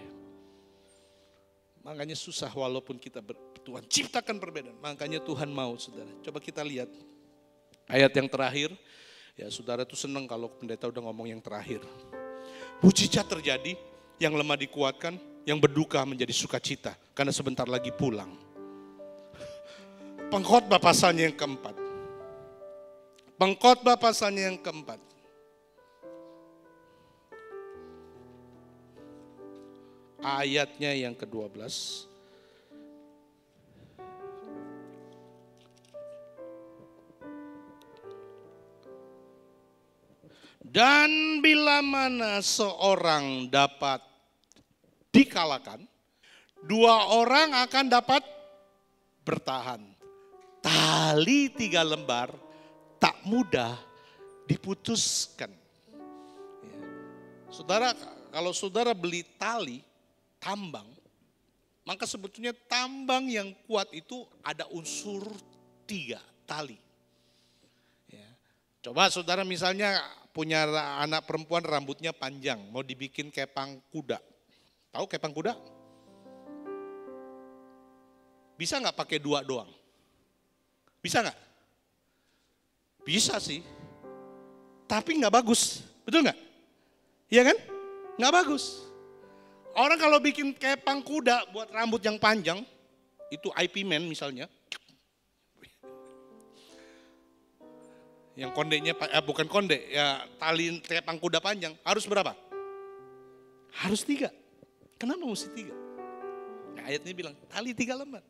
Makanya susah walaupun kita Tuhan ciptakan perbedaan. Makanya Tuhan mau, saudara. Coba kita lihat ayat yang terakhir. Ya saudara tuh senang kalau pendeta udah ngomong yang terakhir. Mujizat terjadi, yang lemah dikuatkan, yang berduka menjadi sukacita. Karena sebentar lagi pulang. Pengkhotbah pasalnya yang keempat. Pengkhotbah pasalnya yang keempat. Ayatnya yang ke-12. Dan bila mana seorang dapat dikalahkan, dua orang akan dapat bertahan. Tali 3 lembar tak mudah diputuskan. Ya. Saudara, kalau saudara beli tali tambang, Maka sebetulnya tambang yang kuat itu ada unsur 3, tali. Ya. Coba saudara misalnya punya anak perempuan rambutnya panjang, mau dibikin kepang kuda. Tahu kepang kuda? Bisa nggak pakai 2 doang? Bisa nggak? Bisa sih, tapi nggak bagus, betul nggak? Iya kan? Nggak bagus. Orang kalau bikin kepang kuda buat rambut yang panjang, itu IP man misalnya, yang kondenya, bukan konde, ya tali kepang kuda panjang, harus berapa? Harus 3. Kenapa mesti 3? Nah, ayat ini bilang tali 3 lembar.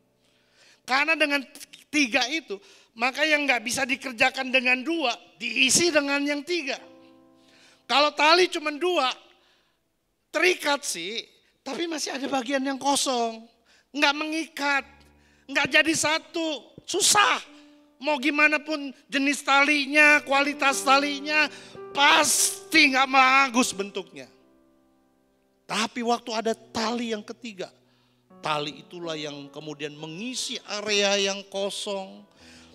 Karena dengan 3 itu, maka yang nggak bisa dikerjakan dengan 2, diisi dengan yang 3. Kalau tali cuma 2, terikat sih, tapi masih ada bagian yang kosong. Nggak mengikat, nggak jadi satu, susah. Mau gimana pun jenis talinya, kualitas talinya, pasti nggak bagus bentuknya. Tapi waktu ada tali yang ketiga, tali itulah yang kemudian mengisi area yang kosong,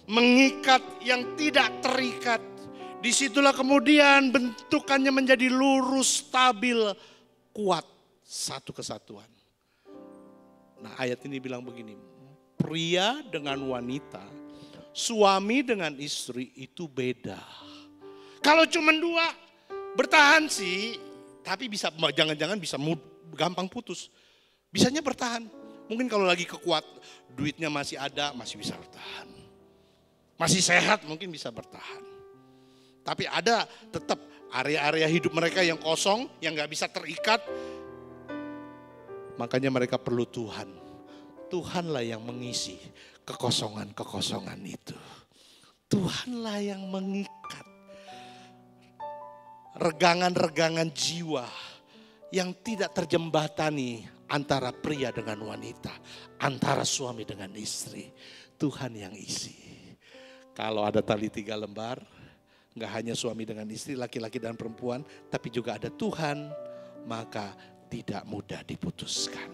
mengikat yang tidak terikat. Disitulah kemudian bentukannya menjadi lurus, stabil, kuat, satu kesatuan. Nah ayat ini bilang begini, pria dengan wanita, suami dengan istri itu beda. Kalau cuma 2, bertahan sih, tapi bisa jangan-jangan bisa gampang putus. Bisanya bertahan. Mungkin kalau lagi kekuat, duitnya masih ada, masih bisa bertahan. Masih sehat mungkin bisa bertahan. Tapi ada tetap area-area hidup mereka yang kosong, yang gak bisa terikat. Makanya mereka perlu Tuhan. Tuhanlah yang mengisi kekosongan-kekosongan itu. Tuhanlah yang mengikat regangan-regangan jiwa yang tidak terjembatani antara pria dengan wanita, antara suami dengan istri. Tuhan yang isi. Kalau ada tali 3 lembar, gak hanya suami dengan istri, laki-laki dan perempuan, tapi juga ada Tuhan, maka tidak mudah diputuskan.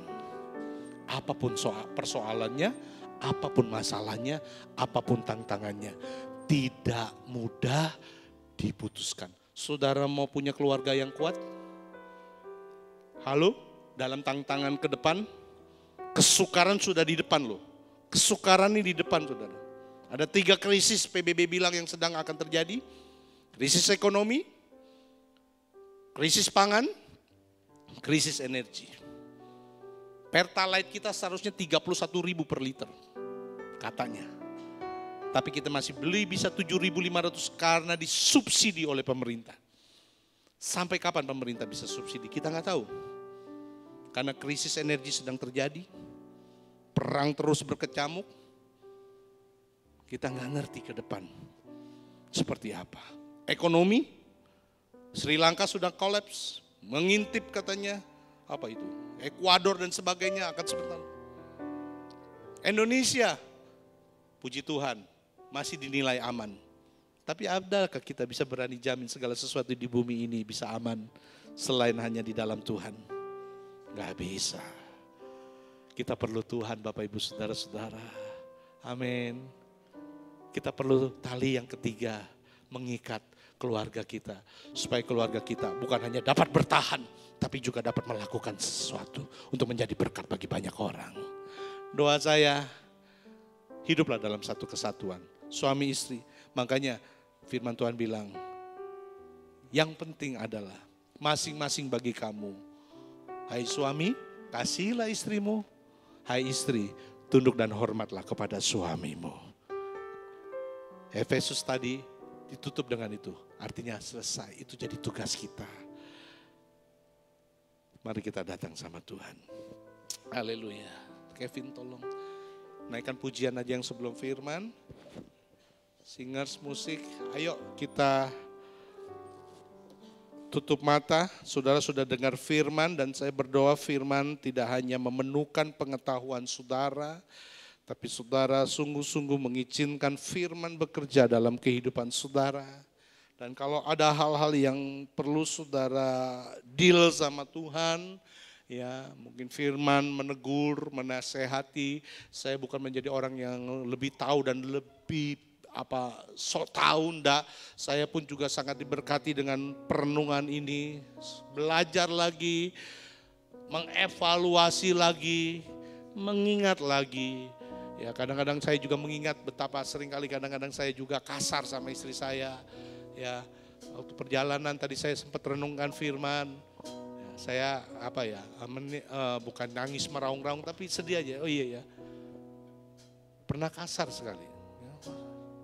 Apapun persoalannya, apapun masalahnya, apapun tantangannya, tidak mudah diputuskan. Saudara mau punya keluarga yang kuat? Halo? Dalam tantangan ke depan, kesukaran sudah di depan loh. Kesukaran ini di depan saudara. Ada 3 krisis PBB bilang yang sedang akan terjadi. Krisis ekonomi, krisis pangan, krisis energi. Pertalite kita seharusnya 31.000 per liter katanya. Tapi kita masih beli bisa 7.500 karena disubsidi oleh pemerintah. Sampai kapan pemerintah bisa subsidi? Kita nggak tahu. Karena krisis energi sedang terjadi, perang terus berkecamuk, kita nggak ngerti ke depan seperti apa. Ekonomi, Sri Lanka sudah kolaps, mengintip katanya, apa itu, Ekuador dan sebagainya akan sebentar. Indonesia, puji Tuhan, masih dinilai aman. Tapi adakah kita bisa berani jamin segala sesuatu di bumi ini bisa aman selain hanya di dalam Tuhan? Gak bisa. Kita perlu Tuhan Bapak Ibu Saudara-saudara. Amin. Kita perlu tali yang ketiga, mengikat keluarga kita. Supaya keluarga kita bukan hanya dapat bertahan, tapi juga dapat melakukan sesuatu untuk menjadi berkat bagi banyak orang. Doa saya, hiduplah dalam satu kesatuan. Suami istri, makanya firman Tuhan bilang, yang penting adalah masing-masing bagi kamu. Hai suami, kasihilah istrimu. Hai istri, tunduk dan hormatlah kepada suamimu. Efesus tadi ditutup dengan itu. Artinya selesai, itu jadi tugas kita. Mari kita datang sama Tuhan. Haleluya. Kevin tolong naikkan pujian aja yang sebelum firman. Singers, musik, ayo kita tutup mata. Saudara sudah dengar firman dan saya berdoa firman tidak hanya memenuhkan pengetahuan saudara, tapi saudara sungguh-sungguh mengizinkan firman bekerja dalam kehidupan saudara. Dan kalau ada hal-hal yang perlu saudara deal sama Tuhan, Ya, mungkin firman menegur, menasehati. Saya bukan menjadi orang yang lebih tahu dan lebih sok tahu, enggak. Saya pun juga sangat diberkati dengan perenungan ini. Belajar lagi, mengevaluasi lagi, mengingat lagi. Ya, kadang-kadang saya juga mengingat betapa seringkali kadang-kadang saya juga kasar sama istri saya. Ya, waktu perjalanan tadi saya sempat renungkan firman. Ya, saya bukan nangis meraung-raung tapi sedih aja. Oh iya ya. Pernah kasar sekali.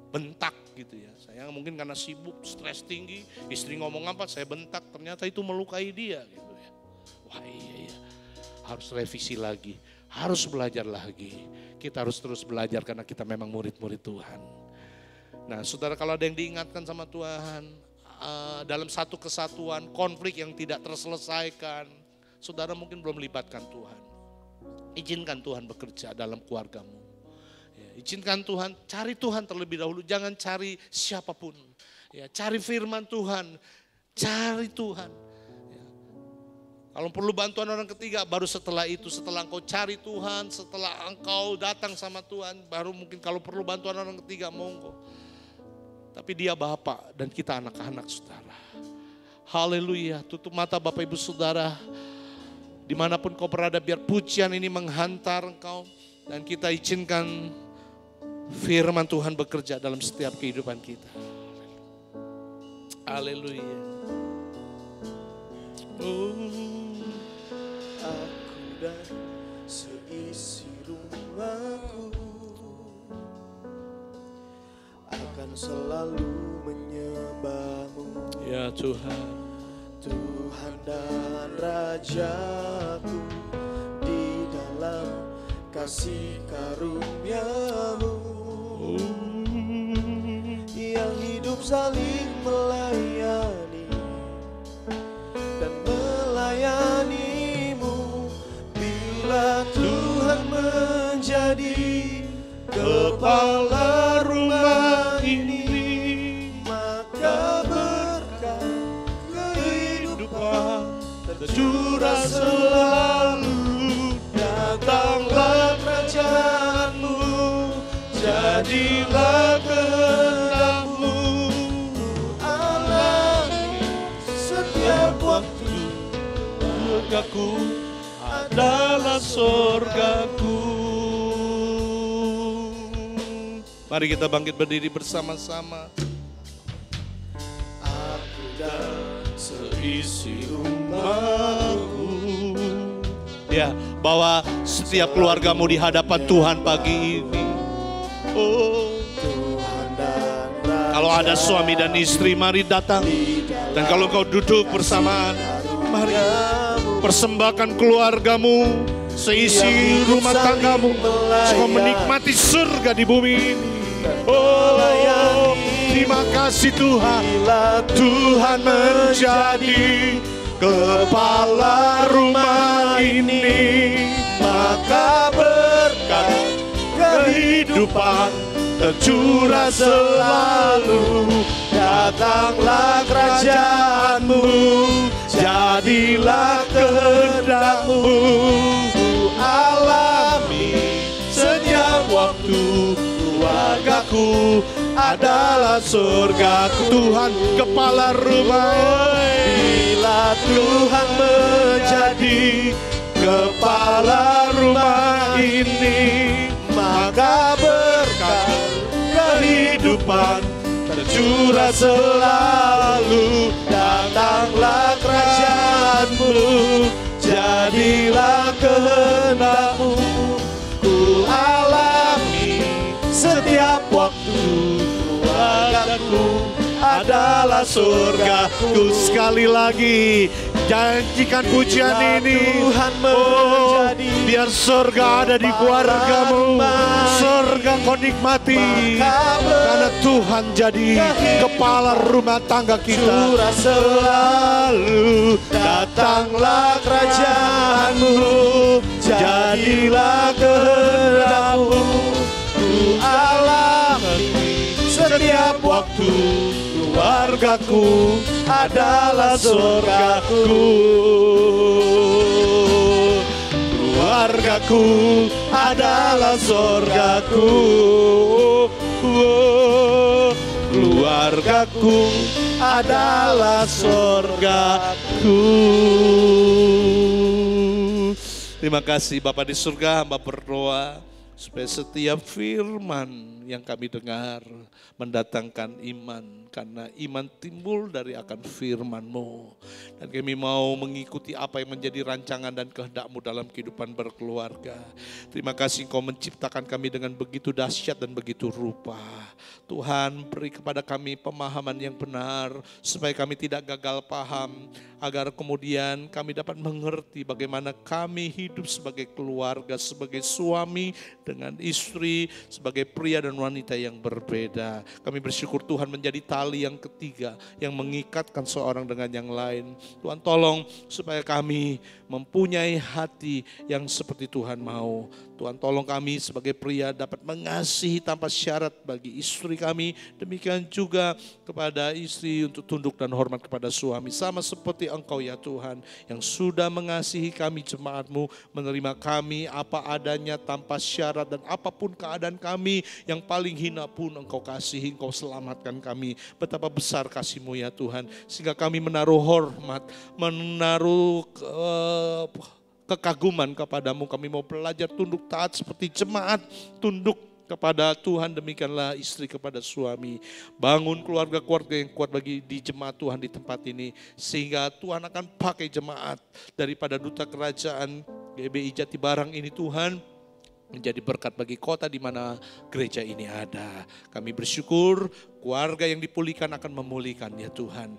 Bentak gitu ya. Saya mungkin karena sibuk, stres tinggi, istri ngomong apa saya bentak, ternyata itu melukai dia gitu ya. Wah iya. Harus revisi lagi, harus belajar lagi. Kita harus terus belajar karena kita memang murid-murid Tuhan. Nah, saudara, kalau ada yang diingatkan sama Tuhan dalam satu kesatuan, konflik yang tidak terselesaikan, saudara mungkin belum libatkan Tuhan. Izinkan Tuhan bekerja dalam keluargamu. Izinkan Tuhan, cari Tuhan terlebih dahulu, jangan cari siapapun. Ya, cari firman Tuhan, cari Tuhan. Ya. Kalau perlu bantuan orang ketiga, baru setelah itu, setelah engkau cari Tuhan, setelah engkau datang sama Tuhan, baru mungkin kalau perlu bantuan orang ketiga, monggo. Tapi Dia Bapa dan kita anak-anak saudara. Haleluya, tutup mata Bapak Ibu Saudara. Dimanapun kau berada, biar pujian ini menghantar engkau. Dan kita izinkan firman Tuhan bekerja dalam setiap kehidupan kita. Haleluya. Aku dan seisi rumahku akan selalu menyembah-Mu. Ya Tuhan. Tuhan dan Rajaku, di dalam kasih karunia-Mu yang hidup saling melayani dan melayani-Mu. Bila Tuhan menjadi kepala rumah ini, maka berkat kehidupan tercurah selalu. Datanglah kerajaan-Mu, jadilah kehendak-Mu. Alami setiap waktu, surgaku adalah surgaku. Mari kita bangkit berdiri bersama-sama. Aku dan seisi rumahku. Ya, bawa setiap keluargamu di hadapan Tuhan pagi ini. Oh, Tuhan dan kalau ada suami dan istri, mari datang. Dan kalau kau duduk bersamaan, mari persembahkan keluargamu, seisi rumah tanggamu, kau menikmati surga di bumi ini. Oh, terima kasih Tuhan. Tuhan menjadi kepala rumah ini, maka berkat kehidupan tercurah selalu. Datanglah kerajaan-Mu, jadilah kehendak-Mu. Ku alami setiap waktu, keluargaku adalah surgaku. Tuhan kepala rumah. Bila Tuhan menjadi kepala rumah ini, maka berkat kehidupan tercurah selalu. Datanglah kerajaan-Mu, jadilah kehendak-Mu. Ku alami setiap waktu, keluargaku adalah surgaku. Sekali lagi, janjikan pujian ini. Tuhan menjadi biar surga ada di keluargamu. Surga kau nikmati. Karena Tuhan jadi kepala rumah tangga kita. Surah selalu. Datanglah kerajaan-Mu, jadilah kehendak-Mu. Ku alami setiap waktu, keluargaku adalah surgaku. keluargaku adalah sorgaku. Keluargaku adalah sorgaku. Terima kasih Bapa di surga, hamba berdoa supaya setiap firman yang kami dengar mendatangkan iman, karena iman timbul dari akan firman-Mu. Dan kami mau mengikuti apa yang menjadi rancangan dan kehendak-Mu dalam kehidupan berkeluarga. Terima kasih Engkau menciptakan kami dengan begitu dahsyat dan begitu rupa. Tuhan, beri kepada kami pemahaman yang benar supaya kami tidak gagal paham, agar kemudian kami dapat mengerti bagaimana kami hidup sebagai keluarga, sebagai suami dengan istri, sebagai pria dan wanita yang berbeda. Kami bersyukur Tuhan menjadi tali yang ketiga yang mengikatkan seorang dengan yang lain. Tuhan tolong supaya kami mempunyai hati yang seperti Tuhan mau. Tuhan tolong kami sebagai pria dapat mengasihi tanpa syarat bagi istri kami. Demikian juga kepada istri untuk tunduk dan hormat kepada suami. Sama seperti Engkau ya Tuhan yang sudah mengasihi kami jemaat-Mu, menerima kami apa adanya tanpa syarat, dan apapun keadaan kami yang paling hina pun Engkau kasihi, Engkau selamatkan kami. Betapa besar kasih-Mu ya Tuhan, sehingga kami menaruh hormat, menaruh kekaguman kepadamu. Kami mau belajar tunduk taat seperti jemaat tunduk kepada Tuhan. Demikianlah istri kepada suami. Bangun keluarga-keluarga yang kuat bagi di jemaat Tuhan di tempat ini, sehingga Tuhan akan pakai jemaat daripada duta kerajaan GBI Jatibarang ini Tuhan menjadi berkat bagi kota di mana gereja ini ada. Kami bersyukur keluarga yang dipulihkan akan memulihkan ya Tuhan.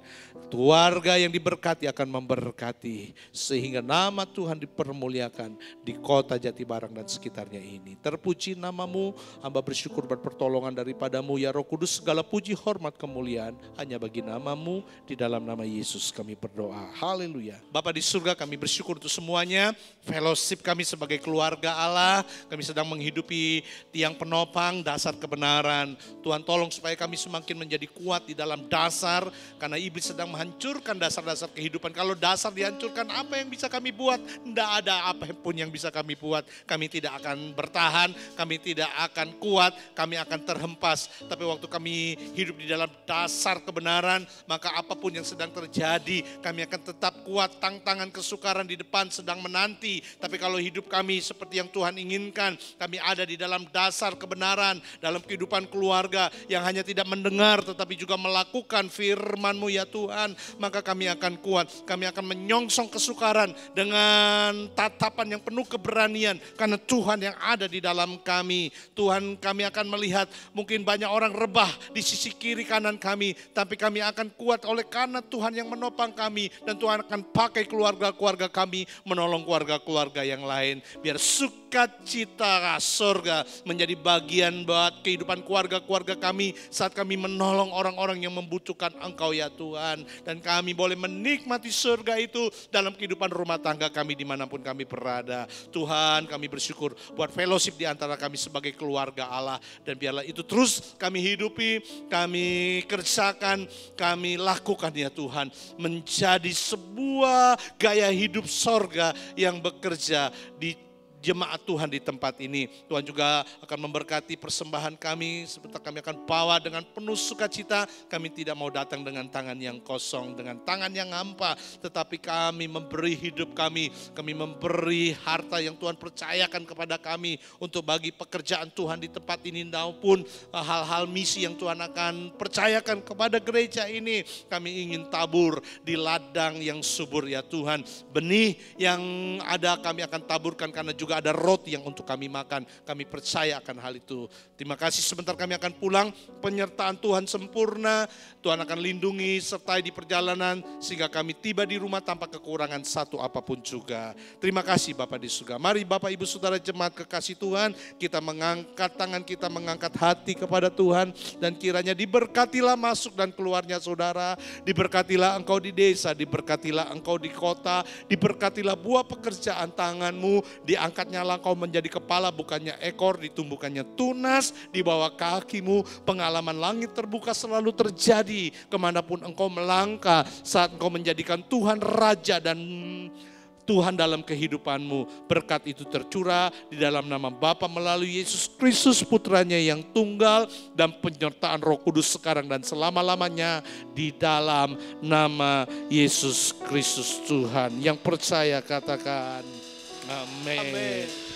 Keluarga yang diberkati akan memberkati, sehingga nama Tuhan dipermuliakan di kota Jatibarang dan sekitarnya ini. Terpuji nama-Mu, hamba bersyukur berpertolongan daripada-Mu ya Roh Kudus. Segala puji, hormat, kemuliaan hanya bagi nama-Mu. Di dalam nama Yesus kami berdoa. Haleluya. Bapa di surga, kami bersyukur untuk semuanya. Fellowship kami sebagai keluarga Allah, kami sedang menghidupi tiang penopang dasar kebenaran. Tuhan tolong supaya kami semakin menjadi kuat di dalam dasar, karena iblis sedang menghancurkan dasar-dasar kehidupan. Kalau dasar dihancurkan, apa yang bisa kami buat? Tidak ada apa pun yang bisa kami buat. Kami tidak akan bertahan, kami tidak akan kuat, kami akan terhempas. Tapi waktu kami hidup di dalam dasar kebenaran, maka apapun yang sedang terjadi, kami akan tetap kuat. Tantangan kesukaran di depan sedang menanti, tapi kalau hidup kami seperti yang Tuhan inginkan, kami ada di dalam dasar kebenaran, dalam kehidupan keluarga yang hanya tidak mendengar tetapi juga melakukan firman-Mu ya Tuhan, maka kami akan kuat. Kami akan menyongsong kesukaran dengan tatapan yang penuh keberanian, karena Tuhan yang ada di dalam kami. Tuhan, kami akan melihat mungkin banyak orang rebah di sisi kiri kanan kami, tapi kami akan kuat oleh karena Tuhan yang menopang kami, dan Tuhan akan pakai keluarga-keluarga kami menolong keluarga-keluarga yang lain. Biar sukacita surga menjadi bagian buat kehidupan keluarga-keluarga kami saat kami menolong orang-orang yang membutuhkan Engkau ya Tuhan. Dan kami boleh menikmati surga itu dalam kehidupan rumah tangga kami dimanapun kami berada. Tuhan, kami bersyukur buat fellowship di antara kami sebagai keluarga Allah. Dan biarlah itu terus kami hidupi, kami kerjakan, kami lakukan ya Tuhan. Menjadi sebuah gaya hidup surga yang bekerja di jemaat Tuhan di tempat ini. Tuhan juga akan memberkati persembahan kami, seperti kami akan bawa dengan penuh sukacita. Kami tidak mau datang dengan tangan yang kosong, dengan tangan yang hampa, tetapi kami memberi hidup kami memberi harta yang Tuhan percayakan kepada kami untuk bagi pekerjaan Tuhan di tempat ini, maupun hal-hal misi yang Tuhan akan percayakan kepada gereja ini. Kami ingin tabur di ladang yang subur ya Tuhan. Benih yang ada kami akan taburkan, karena juga ada roti yang untuk kami makan. Kami percaya akan hal itu. Terima kasih, sebentar kami akan pulang. Penyertaan Tuhan sempurna. Tuhan akan lindungi sertai di perjalanan, sehingga kami tiba di rumah tanpa kekurangan satu apapun juga. Terima kasih Bapa di surga. Mari Bapak Ibu Saudara jemaat kekasih Tuhan, kita mengangkat tangan kita, mengangkat hati kepada Tuhan, dan kiranya diberkatilah masuk dan keluarnya saudara. Diberkatilah engkau di desa, diberkatilah engkau di kota, diberkatilah buah pekerjaan tanganmu, diangkatnya engkau menjadi kepala bukannya ekor, ditumbuhkannya tunas di bawah kakimu. Pengalaman langit terbuka selalu terjadi kemanapun engkau melangkah, saat engkau menjadikan Tuhan Raja dan Tuhan dalam kehidupanmu. Berkat itu tercurah di dalam nama Bapa melalui Yesus Kristus putranya yang tunggal, dan penyertaan Roh Kudus sekarang dan selama-lamanya di dalam nama Yesus Kristus Tuhan. Yang percaya katakan amin. Amin.